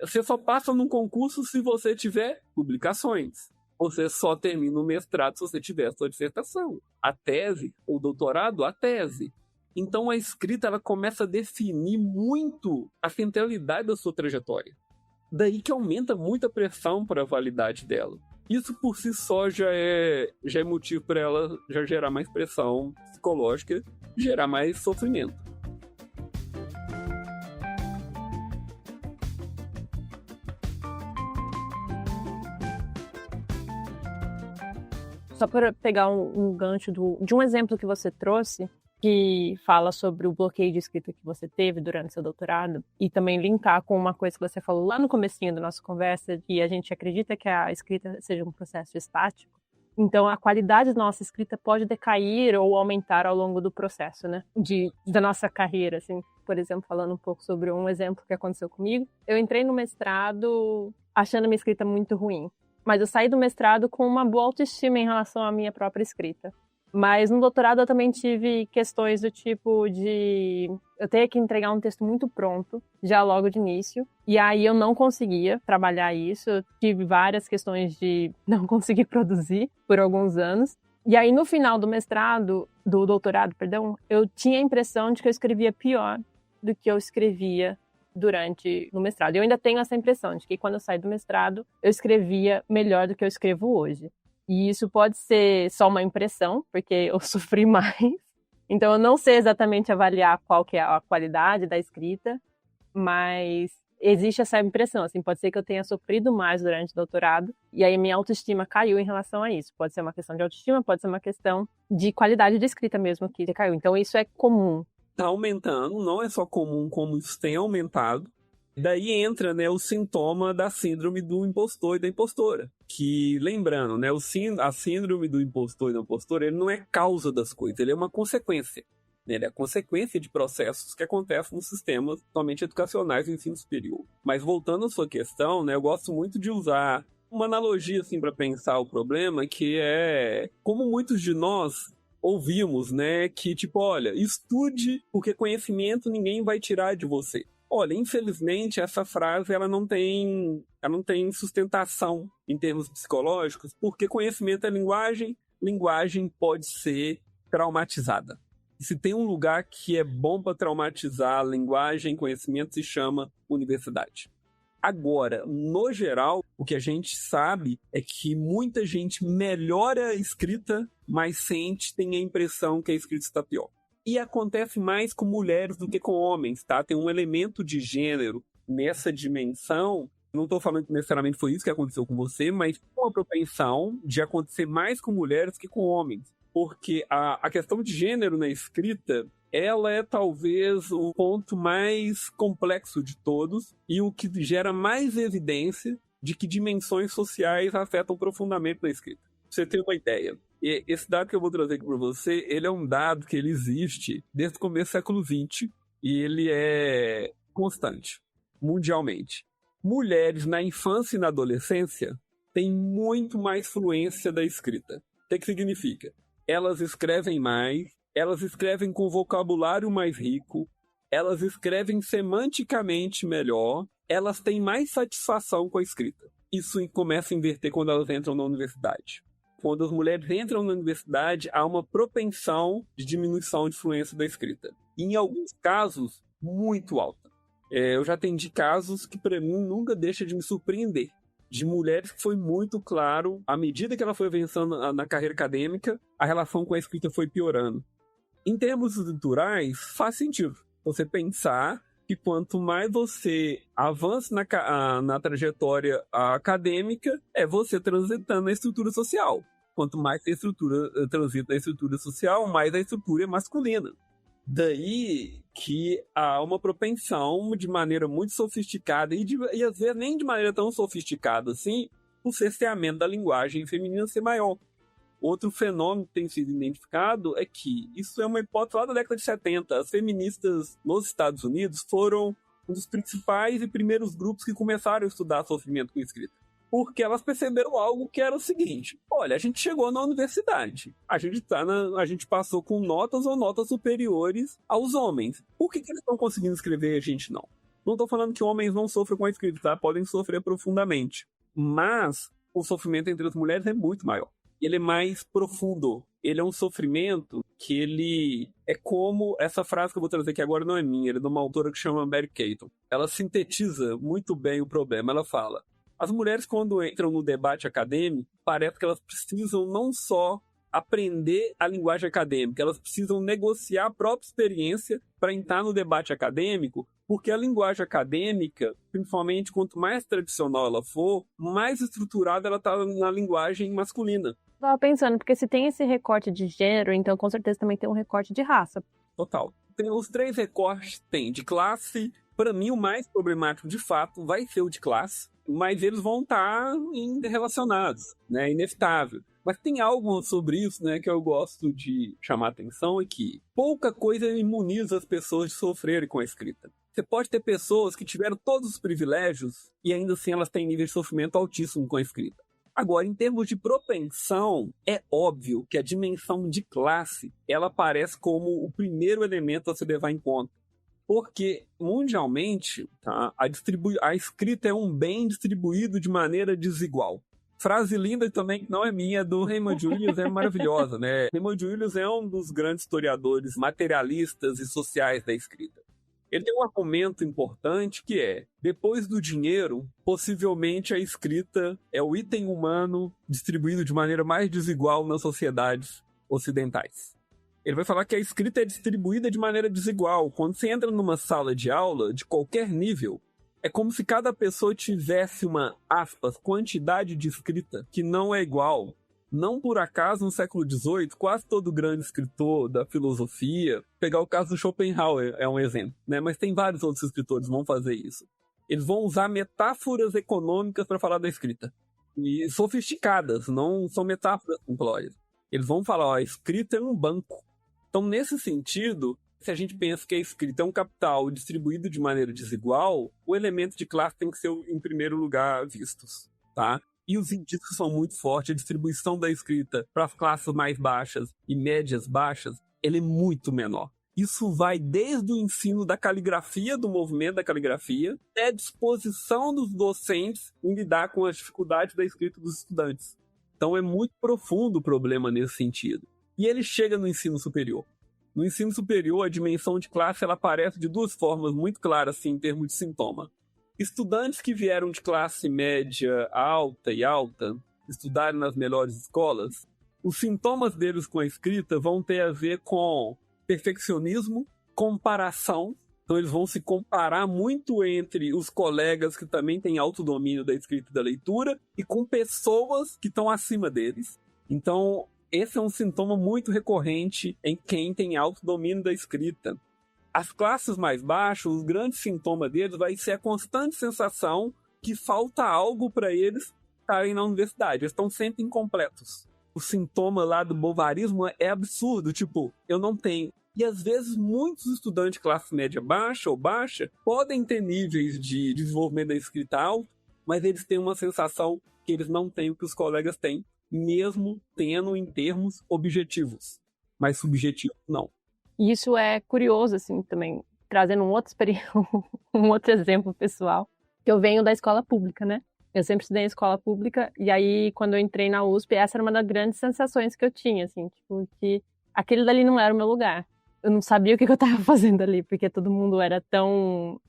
Você só passa num concurso se você tiver publicações. Você só termina o mestrado se você tiver a sua dissertação. A tese, o doutorado, a tese. Então a escrita ela começa a definir muito a centralidade da sua trajetória. Daí que aumenta muito a pressão para a validade dela. Isso por si só já é motivo para ela já gerar mais pressão psicológica, gerar mais sofrimento. Só para pegar um gancho de um exemplo que você trouxe, que fala sobre o bloqueio de escrita que você teve durante seu doutorado, e também linkar com uma coisa que você falou lá no comecinho da nossa conversa, que a gente acredita que a escrita seja um processo estático. Então, a qualidade da nossa escrita pode decair ou aumentar ao longo do processo, né? Da nossa carreira, assim. Por exemplo, falando um pouco sobre um exemplo que aconteceu comigo. Eu entrei no mestrado achando minha escrita muito ruim. Mas eu saí do mestrado com uma boa autoestima em relação à minha própria escrita. Mas no doutorado eu também tive questões do tipo de eu ter que entregar um texto muito pronto, já logo de início. E aí eu não conseguia trabalhar isso. Eu tive várias questões de não conseguir produzir por alguns anos. E aí no final do doutorado, eu tinha a impressão de que eu escrevia pior do que eu escrevia no mestrado. Eu ainda tenho essa impressão de que quando eu saí do mestrado, eu escrevia melhor do que eu escrevo hoje. E isso pode ser só uma impressão, porque eu sofri mais. Então eu não sei exatamente avaliar qual que é a qualidade da escrita, mas existe essa impressão, assim, pode ser que eu tenha sofrido mais durante o doutorado, e aí minha autoestima caiu em relação a isso. Pode ser uma questão de autoestima, pode ser uma questão de qualidade de escrita mesmo que caiu. Então isso é comum. Está aumentando, não é só comum, como isso tem aumentado. Daí entra, né, o sintoma da síndrome do impostor e da impostora. Que, lembrando, né, a síndrome do impostor e da impostora, ele não é causa das coisas, ele é uma consequência. Ele é a consequência de processos que acontecem nos sistemas somente educacionais do ensino superior. Mas voltando à sua questão, né, eu gosto muito de usar uma analogia assim, para pensar o problema, que é como muitos de nós ouvimos, né, que tipo, olha, estude porque conhecimento ninguém vai tirar de você. Olha, infelizmente, essa frase ela não tem sustentação em termos psicológicos, porque conhecimento é linguagem, linguagem pode ser traumatizada. E se tem um lugar que é bom para traumatizar a linguagem, conhecimento, se chama universidade. Agora, no geral, o que a gente sabe é que muita gente melhora a escrita, mas tem a impressão que a escrita está pior. E acontece mais com mulheres do que com homens, tá? Tem um elemento de gênero nessa dimensão Não estou falando que necessariamente foi isso que aconteceu com você, mas uma propensão de acontecer mais com mulheres que com homens. Porque a questão de gênero na escrita, ela é talvez o ponto mais complexo de todos e o que gera mais evidência de que dimensões sociais afetam profundamente na escrita. Pra você ter uma ideia, esse dado que eu vou trazer aqui para você, ele é um dado que ele existe desde o começo do século XX e ele é constante, mundialmente. Mulheres na infância e na adolescência têm muito mais fluência da escrita. O que significa? Elas escrevem mais, elas escrevem com vocabulário mais rico, elas escrevem semanticamente melhor, elas têm mais satisfação com a escrita. Isso começa a inverter quando elas entram na universidade. Quando as mulheres entram na universidade, há uma propensão de diminuição de fluência da escrita. E, em alguns casos, muito alta. Eu já atendi casos que, para mim, nunca deixa de me surpreender. De mulheres que foi muito claro, à medida que ela foi avançando na carreira acadêmica, a relação com a escrita foi piorando. Em termos estruturais, faz sentido você pensar que quanto mais você avança na trajetória acadêmica, é você transitando na estrutura social. Quanto mais a estrutura transita na estrutura social, mais a estrutura é masculina. Daí que há uma propensão de maneira muito sofisticada e às vezes nem de maneira tão sofisticada assim, o cerceamento da linguagem feminina ser maior. Outro fenômeno que tem sido identificado é que isso é uma hipótese lá da década de 70. As feministas nos Estados Unidos foram um dos principais e primeiros grupos que começaram a estudar sofrimento com escrita. Porque elas perceberam algo que era o seguinte: olha, a gente chegou na universidade, a gente passou com notas ou notas superiores aos homens. Por que eles estão conseguindo escrever e a gente não? Não estou falando que homens não sofrem com a escrita, tá? Podem sofrer profundamente. Mas o sofrimento entre as mulheres é muito maior. Ele é mais profundo. Ele é um sofrimento que ele é como... Essa frase que eu vou trazer aqui agora não é minha, ele é de uma autora que chama Mary Keaton. Ela sintetiza muito bem o problema. Ela fala: as mulheres, quando entram no debate acadêmico, parece que elas precisam não só aprender a linguagem acadêmica, elas precisam negociar a própria experiência para entrar no debate acadêmico, porque a linguagem acadêmica, principalmente quanto mais tradicional ela for, mais estruturada ela está na linguagem masculina. Tava pensando, porque se tem esse recorte de gênero, então com certeza também tem um recorte de raça. Total. Tem os três recortes, tem de classe. Para mim, o mais problemático, de fato, vai ser o de classe, mas eles vão estar relacionados, né? Inevitável. Mas tem algo sobre isso, né, que eu gosto de chamar a atenção, é que pouca coisa imuniza as pessoas de sofrerem com a escrita. Você pode ter pessoas que tiveram todos os privilégios e ainda assim elas têm nível de sofrimento altíssimo com a escrita. Agora, em termos de propensão, é óbvio que a dimensão de classe, ela aparece como o primeiro elemento a se levar em conta. Porque, mundialmente, tá, a escrita é um bem distribuído de maneira desigual. Frase linda também, que não é minha, é do Raymond Julius, é maravilhosa, né? Raymond Julius é um dos grandes historiadores materialistas e sociais da escrita. Ele tem um argumento importante que é: depois do dinheiro, possivelmente a escrita é o item humano distribuído de maneira mais desigual nas sociedades ocidentais. Ele vai falar que a escrita é distribuída de maneira desigual. Quando você entra numa sala de aula, de qualquer nível, é como se cada pessoa tivesse uma, aspas, quantidade de escrita que não é igual. Não por acaso, no século XVIII, quase todo grande escritor da filosofia, pegar o caso do Schopenhauer é um exemplo, né? Mas tem vários outros escritores que vão fazer isso. Eles vão usar metáforas econômicas para falar da escrita. E sofisticadas, não são metáforas simplórias. Eles vão falar: ó, a escrita é um banco. Então, nesse sentido, se a gente pensa que a escrita é um capital distribuído de maneira desigual, o elemento de classe tem que ser, em primeiro lugar, vistos, tá? E os indícios são muito fortes. A distribuição da escrita para as classes mais baixas e médias baixas, ele é muito menor. Isso vai desde o ensino da caligrafia, do movimento da caligrafia, até a disposição dos docentes em lidar com as dificuldades da escrita dos estudantes. Então é muito profundo o problema nesse sentido. E ele chega no ensino superior. No ensino superior, a dimensão de classe ela aparece de duas formas muito claras, assim, em termos de sintoma. Estudantes que vieram de classe média alta e alta, estudaram nas melhores escolas, os sintomas deles com a escrita vão ter a ver com perfeccionismo, comparação Então eles vão se comparar muito entre os colegas que também têm autodomínio da escrita e da leitura e com pessoas que estão acima deles. Então esse é um sintoma muito recorrente em quem tem autodomínio da escrita. As classes mais baixas, o grande sintoma deles vai ser a constante sensação que falta algo para eles estarem na universidade. Eles estão sempre incompletos. O sintoma lá do bovarismo é absurdo, tipo, eu não tenho. E às vezes muitos estudantes de classe média baixa ou baixa podem ter níveis de desenvolvimento da escrita alto, mas eles têm uma sensação que eles não têm o que os colegas têm, mesmo tendo em termos objetivos. Mas subjetivos, não. E isso é curioso, assim, também, trazendo um outro exemplo pessoal, que eu venho da escola pública, né? Eu sempre estudei em escola pública, e aí, quando eu entrei na USP, essa era uma das grandes sensações que eu tinha, assim, tipo, que aquele dali não era o meu lugar. Eu não sabia o que eu estava fazendo ali, porque todo mundo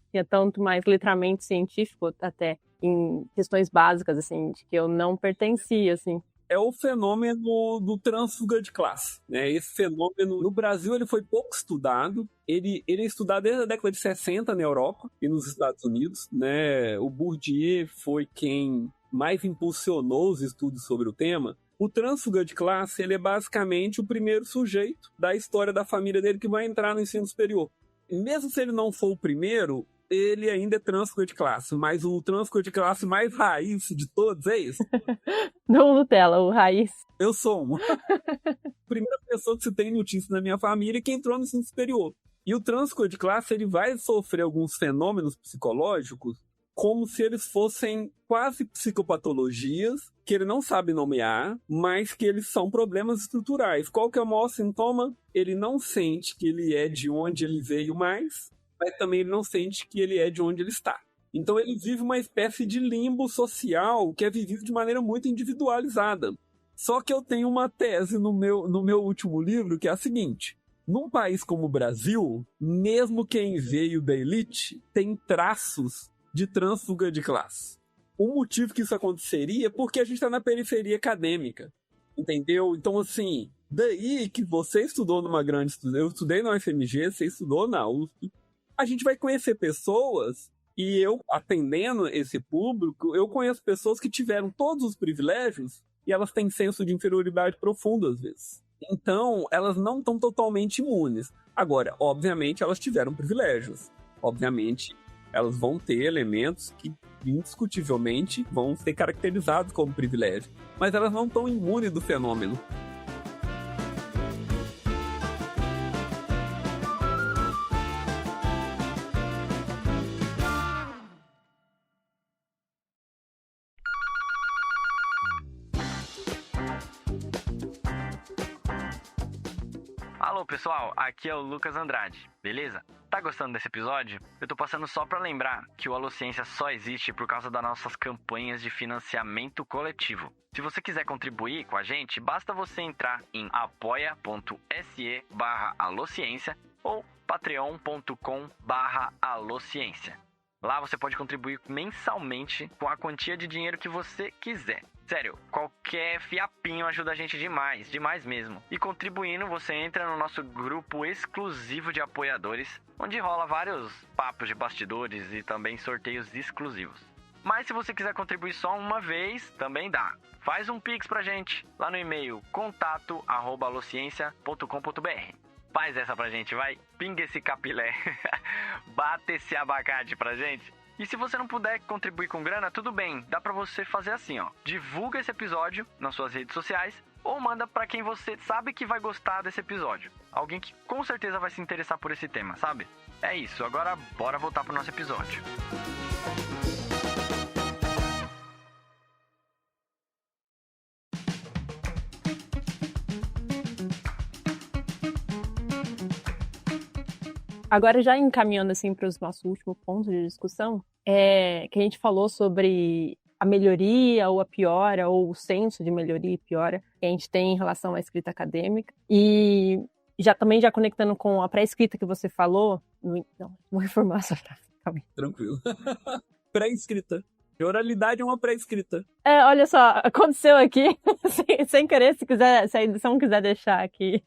tinha tanto mais letramento científico, até em questões básicas, assim, de que eu não pertencia, assim. É o fenômeno do trânsfuga de classe, né? Esse fenômeno, no Brasil, ele foi pouco estudado. Ele é estudado desde a década de 60 na Europa e nos Estados Unidos, né? O Bourdieu foi quem mais impulsionou os estudos sobre o tema. O trânsfuga de classe, ele é basicamente o primeiro sujeito da história da família dele que vai entrar no ensino superior. Mesmo se ele não for o primeiro, ele ainda é trânsfuga de classe, mas o trânsfuga de classe mais raiz de todos é esse. Não Nutella, o raiz. Eu sou uma. Primeira pessoa que se tem notícia na minha família que entrou no ensino superior. E o trânsfuga de classe, ele vai sofrer alguns fenômenos psicológicos como se eles fossem quase psicopatologias, que ele não sabe nomear, mas que eles são problemas estruturais. Qual que é o maior sintoma? Ele não sente que ele é de onde ele veio mais, mas também ele não sente que ele é de onde ele está. Então ele vive uma espécie de limbo social que é vivido de maneira muito individualizada. Só que eu tenho uma tese no meu último livro, que é a seguinte: num país como o Brasil, mesmo quem veio da elite tem traços de trânsfuga de classe. O motivo que isso aconteceria é porque a gente está na periferia acadêmica, entendeu? Então, assim, daí que você estudou numa grande... Eu estudei na UFMG, você estudou na USP. A gente vai conhecer pessoas, e eu, atendendo esse público, eu conheço pessoas que tiveram todos os privilégios e elas têm senso de inferioridade profundo, às vezes. Então, elas não estão totalmente imunes. Agora, obviamente, elas tiveram privilégios. Obviamente, elas vão ter elementos que, indiscutivelmente, vão ser caracterizados como privilégio. Mas elas não estão imunes do fenômeno. Alô pessoal, aqui é o Lucas Andrade, beleza? Tá gostando desse episódio? Eu tô passando só pra lembrar que o Alociência só existe por causa das nossas campanhas de financiamento coletivo. Se você quiser contribuir com a gente, basta você entrar em apoia.se/alociência ou patreon.com/alociência. Lá você pode contribuir mensalmente com a quantia de dinheiro que você quiser. Sério, qualquer fiapinho ajuda a gente demais, demais mesmo. E contribuindo, você entra no nosso grupo exclusivo de apoiadores, onde rola vários papos de bastidores e também sorteios exclusivos. Mas se você quiser contribuir só uma vez, também dá. Faz um pix pra gente, lá no e-mail contato@alociência.com.br. Faz essa pra gente, vai. Pinga esse capilé. Bata esse abacate pra gente. E se você não puder contribuir com grana, tudo bem. Dá pra você fazer assim, ó. Divulga esse episódio nas suas redes sociais ou manda pra quem você sabe que vai gostar desse episódio. Alguém que com certeza vai se interessar por esse tema, sabe? É isso. Agora bora voltar pro nosso episódio. Agora, já encaminhando assim para os nossos últimos pontos de discussão, que a gente falou sobre a melhoria ou a piora, ou o senso de melhoria e piora que a gente tem em relação à escrita acadêmica. E já conectando com a pré-escrita que você falou... Não, vou reformular essa frase. Calma aí. Tranquilo. Pré-escrita. Oralidade é uma pré-escrita. Olha só, aconteceu aqui, sem querer, se a edição quiser deixar aqui...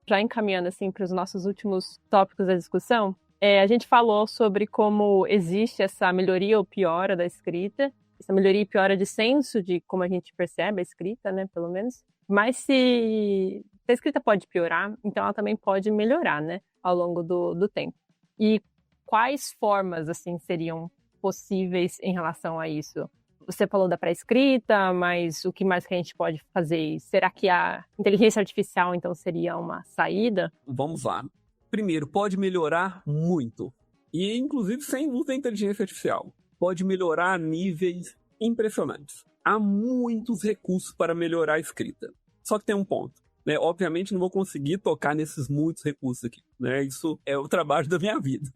Já encaminhando assim para os nossos últimos tópicos da discussão, A gente falou sobre como existe essa melhoria ou piora da escrita, essa melhoria e piora de senso de como a gente percebe a escrita, né, pelo menos. Mas se a escrita pode piorar, então ela também pode melhorar, né, ao longo do tempo. E quais formas, assim, seriam possíveis em relação a isso? Você falou da pré-escrita, mas o que mais que a gente pode fazer? Será que a inteligência artificial, então, seria uma saída? Vamos lá. Primeiro, pode melhorar muito. E, inclusive, sem uso da inteligência artificial. Pode melhorar a níveis impressionantes. Há muitos recursos para melhorar a escrita. Só que tem um ponto, né? Obviamente, não vou conseguir tocar nesses muitos recursos aqui, né? Isso é o trabalho da minha vida.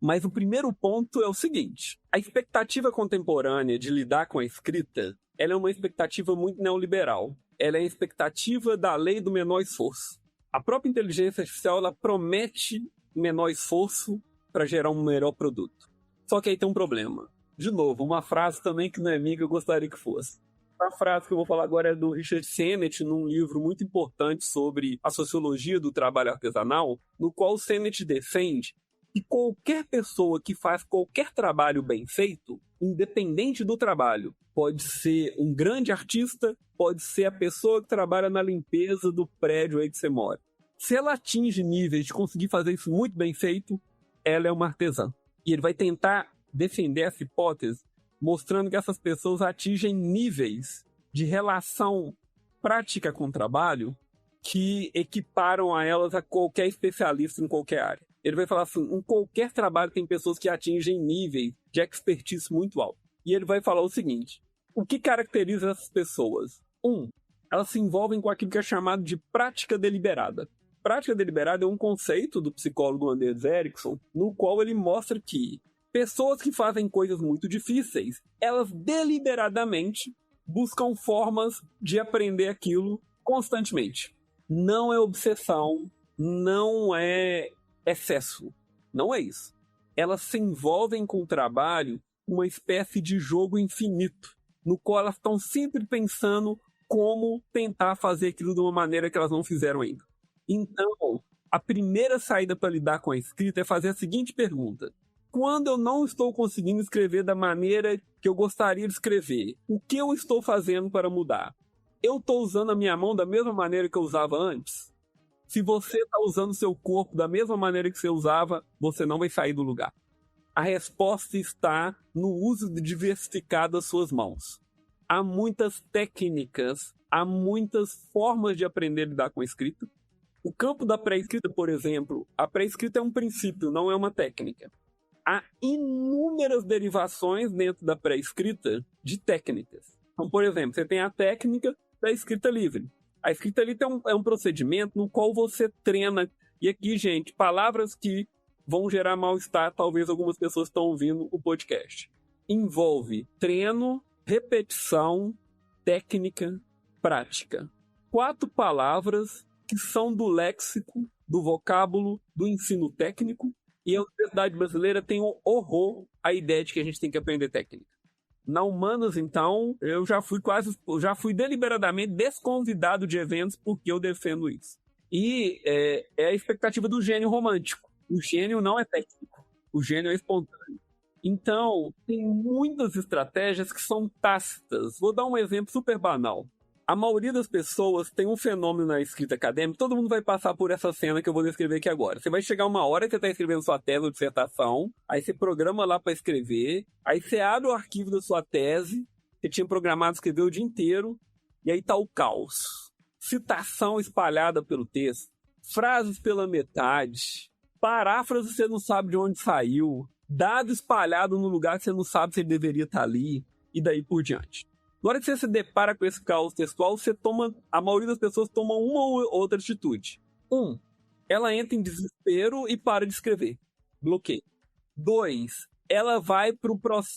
Mas o primeiro ponto é o seguinte: a expectativa contemporânea de lidar com a escrita, ela é uma expectativa muito neoliberal. Ela é a expectativa da lei do menor esforço. A própria inteligência artificial, ela promete menor esforço para gerar um melhor produto. Só que aí tem um problema. De novo, uma frase também que não é minha, eu gostaria que fosse. A frase que eu vou falar agora é do Richard Sennett, num livro muito importante sobre a sociologia do trabalho artesanal, no qual o Sennett defende que qualquer pessoa que faz qualquer trabalho bem feito, independente do trabalho, pode ser um grande artista, pode ser a pessoa que trabalha na limpeza do prédio aí que você mora. Se ela atinge níveis de conseguir fazer isso muito bem feito, ela é uma artesã. E ele vai tentar defender essa hipótese, mostrando que essas pessoas atingem níveis de relação prática com o trabalho que equiparam a elas a qualquer especialista em qualquer área. Ele vai falar assim, em qualquer trabalho tem pessoas que atingem níveis de expertise muito alto. E ele vai falar o seguinte: o que caracteriza essas pessoas? Elas se envolvem com aquilo que é chamado de prática deliberada. Prática deliberada é um conceito do psicólogo Anders Ericsson, no qual ele mostra que pessoas que fazem coisas muito difíceis, elas deliberadamente buscam formas de aprender aquilo constantemente. Não é obsessão, não é excesso. Não é isso. Elas se envolvem com o trabalho uma espécie de jogo infinito, no qual elas estão sempre pensando como tentar fazer aquilo de uma maneira que elas não fizeram ainda. Então, a primeira saída para lidar com a escrita é fazer a seguinte pergunta: quando eu não estou conseguindo escrever da maneira que eu gostaria de escrever, o que eu estou fazendo para mudar? Eu estou usando a minha mão da mesma maneira que eu usava antes? Se você está usando o seu corpo da mesma maneira que você usava, você não vai sair do lugar. A resposta está no uso diversificado das suas mãos. Há muitas técnicas, há muitas formas de aprender a lidar com a escrita. O campo da pré-escrita, por exemplo, a pré-escrita é um princípio, não é uma técnica. Há inúmeras derivações dentro da pré-escrita de técnicas. Então, por exemplo, você tem a técnica da escrita livre. A escrita livre é um procedimento no qual você treina. E aqui, gente, palavras que vão gerar mal-estar, talvez algumas pessoas estão ouvindo o podcast. Envolve treino, repetição, técnica, prática. 4 palavras que são do léxico, do vocábulo, do ensino técnico. E a Universidade Brasileira tem um horror à ideia de que a gente tem que aprender técnica. Na Humanas, então, eu já fui deliberadamente desconvidado de eventos porque eu defendo isso. E é a expectativa do gênio romântico. O gênio não é técnico, o gênio é espontâneo. Então, tem muitas estratégias que são tácitas. Vou dar um exemplo super banal. A maioria das pessoas tem um fenômeno na escrita acadêmica, todo mundo vai passar por essa cena que eu vou descrever aqui agora. Você vai chegar uma hora que você está escrevendo sua tese ou dissertação, aí você programa lá para escrever, aí você abre o arquivo da sua tese, você tinha programado escrever o dia inteiro, e aí tá o caos. Citação espalhada pelo texto, frases pela metade, paráfrase você não sabe de onde saiu, dado espalhado no lugar que você não sabe se ele deveria estar ali, e daí por diante. Na hora que você se depara com esse caos textual, a maioria das pessoas toma uma ou outra atitude. 1. Ela entra em desespero e para de escrever. Bloqueio. 2. Ela vai para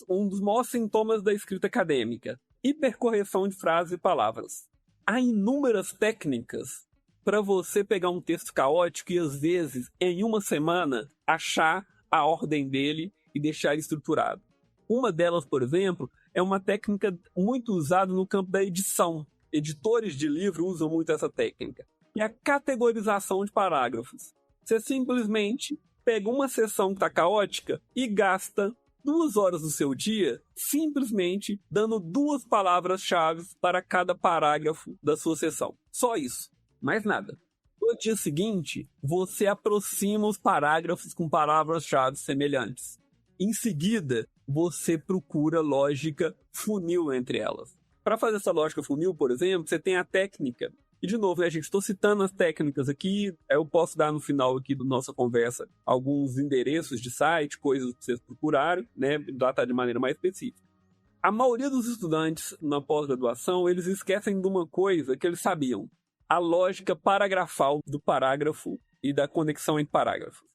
um dos maiores sintomas da escrita acadêmica. Hipercorreção de frases e palavras. Há inúmeras técnicas para você pegar um texto caótico e, às vezes, em uma semana, achar a ordem dele e deixar ele estruturado. Uma delas, por exemplo, é uma técnica muito usada no campo da edição. Editores de livro usam muito essa técnica. É a categorização de parágrafos. Você simplesmente pega uma seção que tá caótica e gasta 2 horas do seu dia simplesmente dando 2 palavras-chave para cada parágrafo da sua seção. Só isso, mais nada. No dia seguinte, você aproxima os parágrafos com palavras-chave semelhantes. Em seguida, você procura lógica funil entre elas. Para fazer essa lógica funil, por exemplo, você tem a técnica. E, de novo, gente, estou citando as técnicas aqui. Eu posso dar no final aqui da nossa conversa alguns endereços de site, coisas para vocês procurarem, né? Tratar de maneira mais específica. A maioria dos estudantes na pós-graduação, eles esquecem de uma coisa que eles sabiam. A lógica paragrafal do parágrafo e da conexão entre parágrafos.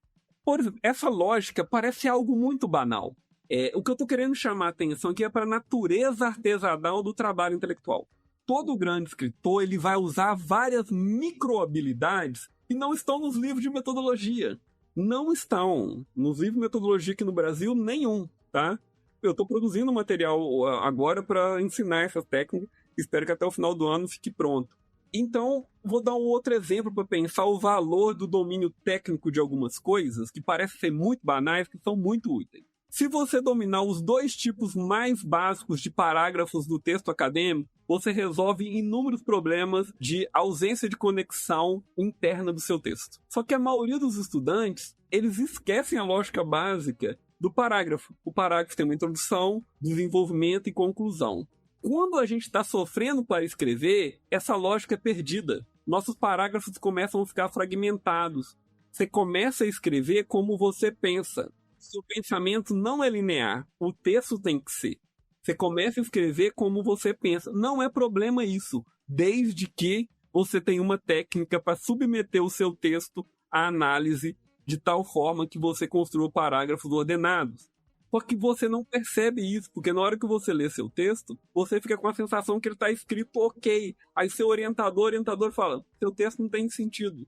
Por exemplo, essa lógica parece algo muito banal. O que eu estou querendo chamar a atenção aqui é para a natureza artesanal do trabalho intelectual. Todo grande escritor ele vai usar várias microhabilidades que não estão nos livros de metodologia. Não estão. Nos livros de metodologia aqui no Brasil, nenhum, tá? Eu estou produzindo material agora para ensinar essas técnicas. Espero que até o final do ano fique pronto. Então, vou dar um outro exemplo para pensar o valor do domínio técnico de algumas coisas que parecem ser muito banais, que são muito úteis. Se você dominar os 2 tipos mais básicos de parágrafos do texto acadêmico, você resolve inúmeros problemas de ausência de conexão interna do seu texto. Só que a maioria dos estudantes, eles esquecem a lógica básica do parágrafo. O parágrafo tem uma introdução, desenvolvimento e conclusão. Quando a gente está sofrendo para escrever, essa lógica é perdida. Nossos parágrafos começam a ficar fragmentados. Você começa a escrever como você pensa. Seu pensamento não é linear. O texto tem que ser. Você começa a escrever como você pensa. Não é problema isso, desde que você tenha uma técnica para submeter o seu texto à análise de tal forma que você construa parágrafos ordenados. Só que você não percebe isso, porque na hora que você lê seu texto, você fica com a sensação que ele está escrito ok. Aí seu orientador fala, seu texto não tem sentido.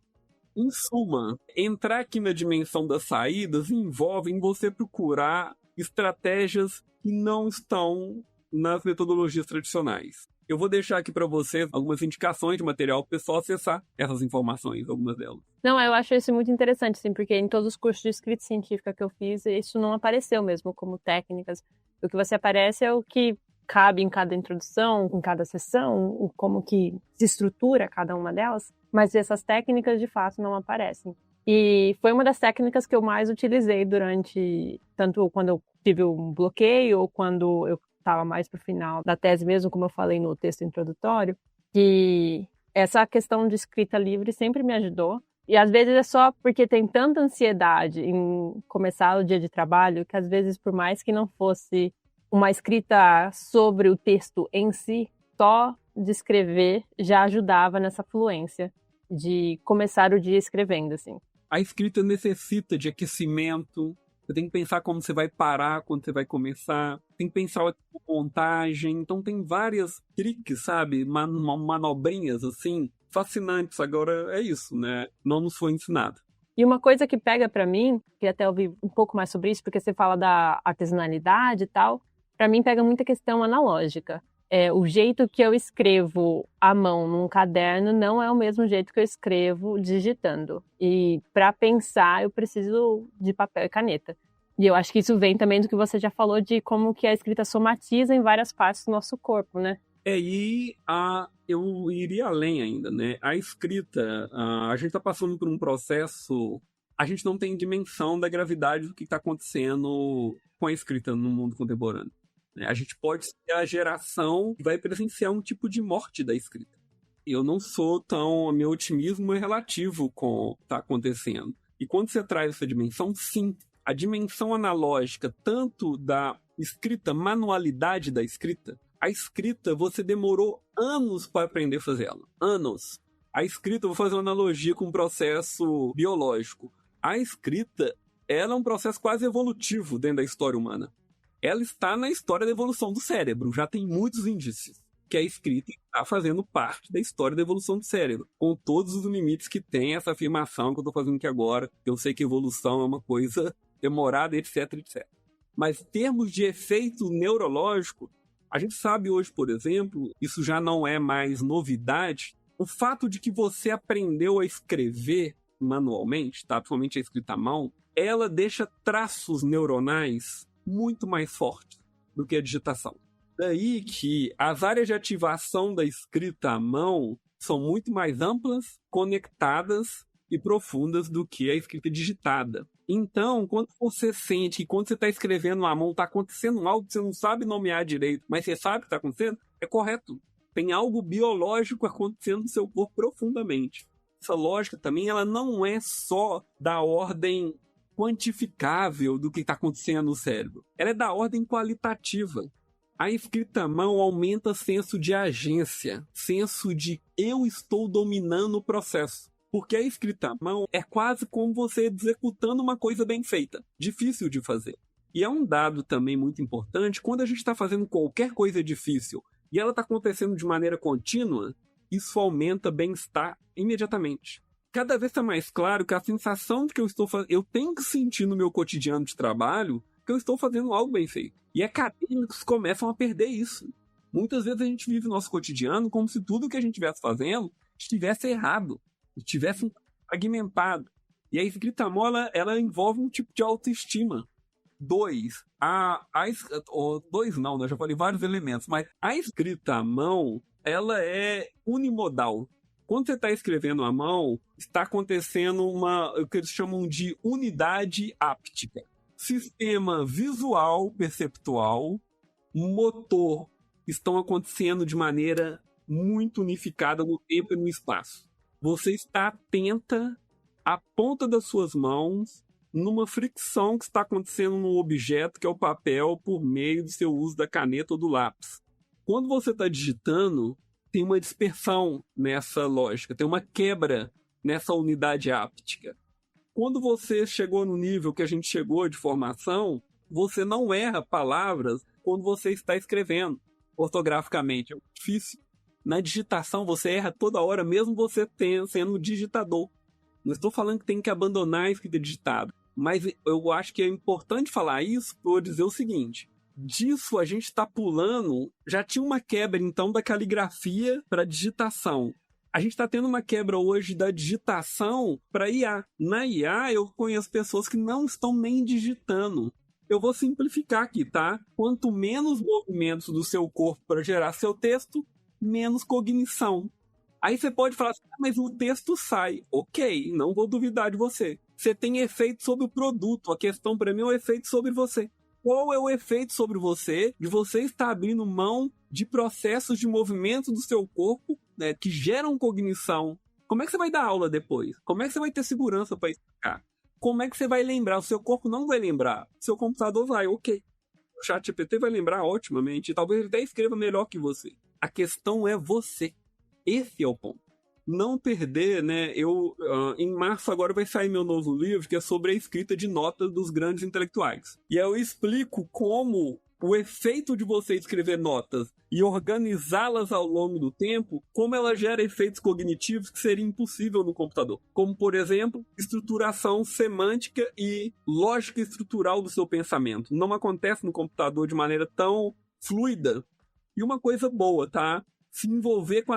Em suma, entrar aqui na dimensão das saídas envolve em você procurar estratégias que não estão nas metodologias tradicionais. Eu vou deixar aqui para vocês algumas indicações de material para o pessoal acessar essas informações, algumas delas. Não, eu acho isso muito interessante, sim, porque em todos os cursos de escrita científica que eu fiz, isso não apareceu mesmo como técnicas. O que você aparece é o que cabe em cada introdução, em cada sessão, como que se estrutura cada uma delas, mas essas técnicas, de fato, não aparecem. E foi uma das técnicas que eu mais utilizei durante, tanto quando eu tive um bloqueio, ou quando eu estava mais para o final da tese mesmo, como eu falei no texto introdutório, que essa questão de escrita livre sempre me ajudou. E às vezes é só porque tem tanta ansiedade em começar o dia de trabalho, que às vezes, por mais que não fosse uma escrita sobre o texto em si, só de escrever já ajudava nessa fluência de começar o dia escrevendo, assim. A escrita necessita de aquecimento. Você tem que pensar como você vai parar quando você vai começar. Tem que pensar a montagem. Então tem várias tricks, sabe? Manobrinhas, assim, fascinantes. Agora é isso, né? Não nos foi ensinado. E uma coisa que pega pra mim, que até ouvi um pouco mais sobre isso, porque você fala da artesanalidade e tal, pra mim pega muita questão analógica. O jeito que eu escrevo à mão num caderno não é o mesmo jeito que eu escrevo digitando. E para pensar, eu preciso de papel e caneta. E eu acho que isso vem também do que você já falou de como que a escrita somatiza em várias partes do nosso corpo, né? Eu iria além ainda, né? A escrita, a gente está passando por um processo, a gente não tem dimensão da gravidade do que está acontecendo com a escrita no mundo contemporâneo. A gente pode ser a geração que vai presenciar um tipo de morte da escrita. Eu não sou tão... Meu otimismo é relativo com o que está acontecendo. E quando você traz essa dimensão, sim, a dimensão analógica, tanto da escrita, manualidade da escrita, a escrita você demorou anos para aprender a fazer ela. Anos. A escrita, vou fazer uma analogia com um processo biológico. A escrita, ela é um processo quase evolutivo dentro da história humana. Ela está na história da evolução do cérebro. Já tem muitos indícios que a escrita está fazendo parte da história da evolução do cérebro, com todos os limites que tem essa afirmação que eu estou fazendo aqui agora. Eu sei que evolução é uma coisa demorada, etc, etc. Mas em termos de efeito neurológico, a gente sabe hoje, por exemplo, isso já não é mais novidade, o fato de que você aprendeu a escrever manualmente, tá? Principalmente a escrita à mão, ela deixa traços neuronais muito mais fortes do que a digitação. Daí que as áreas de ativação da escrita à mão são muito mais amplas, conectadas e profundas do que a escrita digitada. Então, quando você sente que quando você está escrevendo à mão está acontecendo algo que você não sabe nomear direito, mas você sabe o que está acontecendo, é correto. Tem algo biológico acontecendo no seu corpo profundamente. Essa lógica também ela não é só da ordem quantificável do que está acontecendo no cérebro. Ela é da ordem qualitativa. A escrita à mão aumenta senso de agência, senso de eu estou dominando o processo. Porque a escrita à mão é quase como você executando uma coisa bem feita, difícil de fazer. E é um dado também muito importante, quando a gente está fazendo qualquer coisa difícil e ela está acontecendo de maneira contínua, isso aumenta bem-estar imediatamente. Cada vez está mais claro que a sensação de que eu tenho que sentir no meu cotidiano de trabalho que eu estou fazendo algo bem feito. E acadêmicos começam a perder isso. Muitas vezes a gente vive o nosso cotidiano como se tudo que a gente estivesse fazendo estivesse errado, estivesse fragmentado. E a escrita à mão, ela envolve um tipo de autoestima. Dois, não, né? Já falei vários elementos, mas a escrita à mão, ela é unimodal. Quando você está escrevendo à mão, está acontecendo o que eles chamam de unidade áptica. Sistema visual, perceptual, motor, estão acontecendo de maneira muito unificada no tempo e no espaço. Você está atenta à ponta das suas mãos numa fricção que está acontecendo no objeto, que é o papel, por meio do seu uso da caneta ou do lápis. Quando você está digitando, tem uma dispersão nessa lógica, tem uma quebra nessa unidade áptica. Quando você chegou no nível que a gente chegou de formação, você não erra palavras quando você está escrevendo ortograficamente. É difícil. Na digitação, você erra toda hora, mesmo você sendo digitador. Não estou falando que tem que abandonar a escrita digitada, mas eu acho que é importante falar isso para dizer o seguinte: disso a gente está pulando, já tinha uma quebra então da caligrafia para a digitação. A gente está tendo uma quebra hoje da digitação para IA. Na IA, eu conheço pessoas que não estão nem digitando. Eu vou simplificar aqui, tá? Quanto menos movimentos do seu corpo para gerar seu texto, menos cognição. Aí você pode falar assim, mas o texto sai. Ok, não vou duvidar de você. Você tem efeito sobre o produto. A questão para mim é o efeito sobre você. Qual é o efeito sobre você de você estar abrindo mão de processos de movimento do seu corpo, né, que geram cognição? Como é que você vai dar aula depois? Como é que você vai ter segurança para explicar? Como é que você vai lembrar? O seu corpo não vai lembrar. O seu computador vai, ok. O ChatGPT vai lembrar otimamente. Talvez ele até escreva melhor que você. A questão é você. Esse é o ponto. Não perder, né? Em março agora vai sair meu novo livro, que é sobre a escrita de notas dos grandes intelectuais. E aí eu explico como o efeito de você escrever notas e organizá-las ao longo do tempo, como ela gera efeitos cognitivos que seria impossível no computador. Como, por exemplo, estruturação semântica e lógica estrutural do seu pensamento. Não acontece no computador de maneira tão fluida. E uma coisa boa, tá? Se envolver com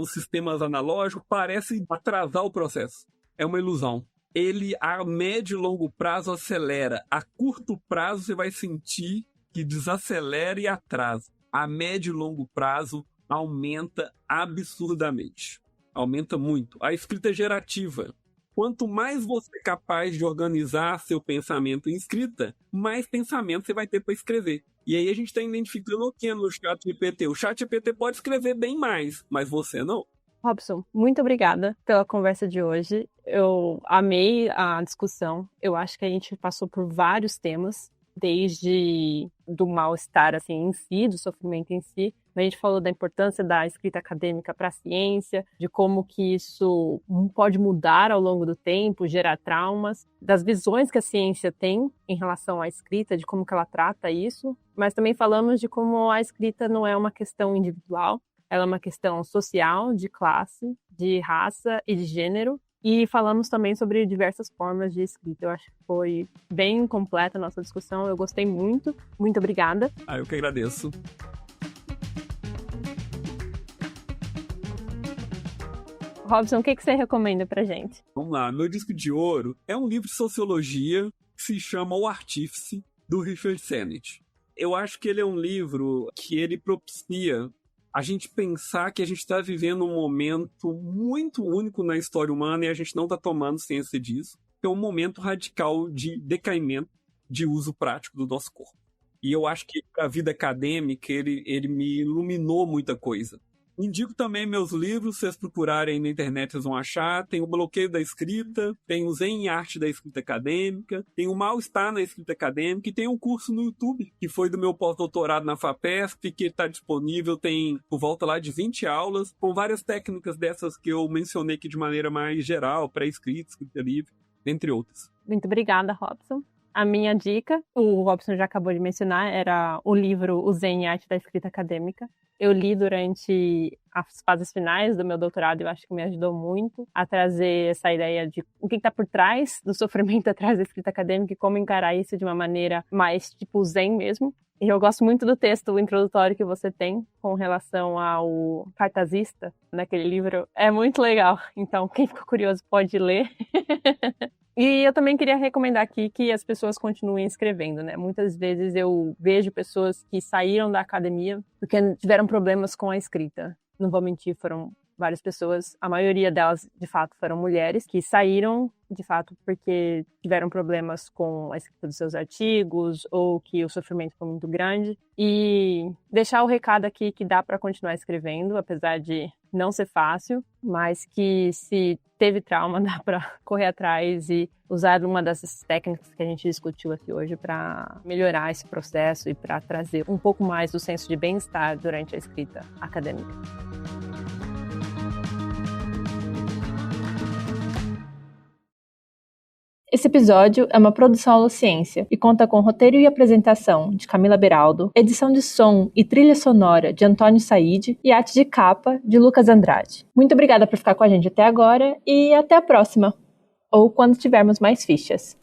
os sistemas analógicos parece atrasar o processo. É uma ilusão. Ele, a médio e longo prazo, acelera. A curto prazo, você vai sentir que desacelera e atrasa. A médio e longo prazo, aumenta absurdamente. Aumenta muito. A escrita gerativa. Quanto mais você é capaz de organizar seu pensamento em escrita, mais pensamento você vai ter para escrever. E aí a gente está identificando o que no ChatGPT? O ChatGPT pode escrever bem mais, mas você não. Robson, muito obrigada pela conversa de hoje. Eu amei a discussão. Eu acho que a gente passou por vários temas, desde do mal-estar assim, em si, do sofrimento em si. A gente falou da importância da escrita acadêmica para a ciência, de como que isso pode mudar ao longo do tempo, gerar traumas, das visões que a ciência tem em relação à escrita, de como que ela trata isso. Mas também falamos de como a escrita não é uma questão individual, ela é uma questão social, de classe, de raça e de gênero. E falamos também sobre diversas formas de escrita. Eu acho que foi bem completa a nossa discussão. Eu gostei muito. Muito obrigada. Eu que agradeço. Robson, o que você recomenda pra gente? Vamos lá, meu disco de ouro é um livro de sociologia que se chama O Artífice, do Richard Sennett. Eu acho que ele é um livro que ele propicia a gente pensar que a gente está vivendo um momento muito único na história humana e a gente não está tomando ciência disso, que é um momento radical de decaimento de uso prático do nosso corpo. E eu acho que a vida acadêmica, ele me iluminou muita coisa. Indico também meus livros, se vocês procurarem na internet vocês vão achar. Tem o Bloqueio da Escrita, tem o Zen e Arte da Escrita Acadêmica, tem o Mal-Estar na Escrita Acadêmica e tem um curso no YouTube, que foi do meu pós-doutorado na FAPESP, que está disponível, tem por volta lá de 20 aulas, com várias técnicas dessas que eu mencionei aqui de maneira mais geral, pré-escrita, escrita livre, entre outras. Muito obrigada, Robson. A minha dica, o Robson já acabou de mencionar, era o livro O Zen e Arte da Escrita Acadêmica. Eu li durante as fases finais do meu doutorado e eu acho que me ajudou muito a trazer essa ideia de o que está por trás do sofrimento atrás da escrita acadêmica e como encarar isso de uma maneira mais tipo zen mesmo. E eu gosto muito do texto introdutório que você tem com relação ao cartazista naquele livro. É muito legal. Então, quem ficou curioso pode ler. E eu também queria recomendar aqui que as pessoas continuem escrevendo, né? Muitas vezes eu vejo pessoas que saíram da academia porque tiveram problemas com a escrita. Não vou mentir, foram várias pessoas, a maioria delas, de fato, foram mulheres que saíram, de fato, porque tiveram problemas com a escrita dos seus artigos ou que o sofrimento foi muito grande. E deixar o recado aqui que dá para continuar escrevendo, apesar de não ser fácil, mas que se teve trauma, dá para correr atrás e usar uma dessas técnicas que a gente discutiu aqui hoje para melhorar esse processo e para trazer um pouco mais do senso de bem-estar durante a escrita acadêmica. Esse episódio é uma produção Alociência e conta com roteiro e apresentação de Camila Beraldo, edição de som e trilha sonora de Antônio Said e arte de capa de Lucas Andrade. Muito obrigada por ficar com a gente até agora e até a próxima! Ou quando tivermos mais fichas.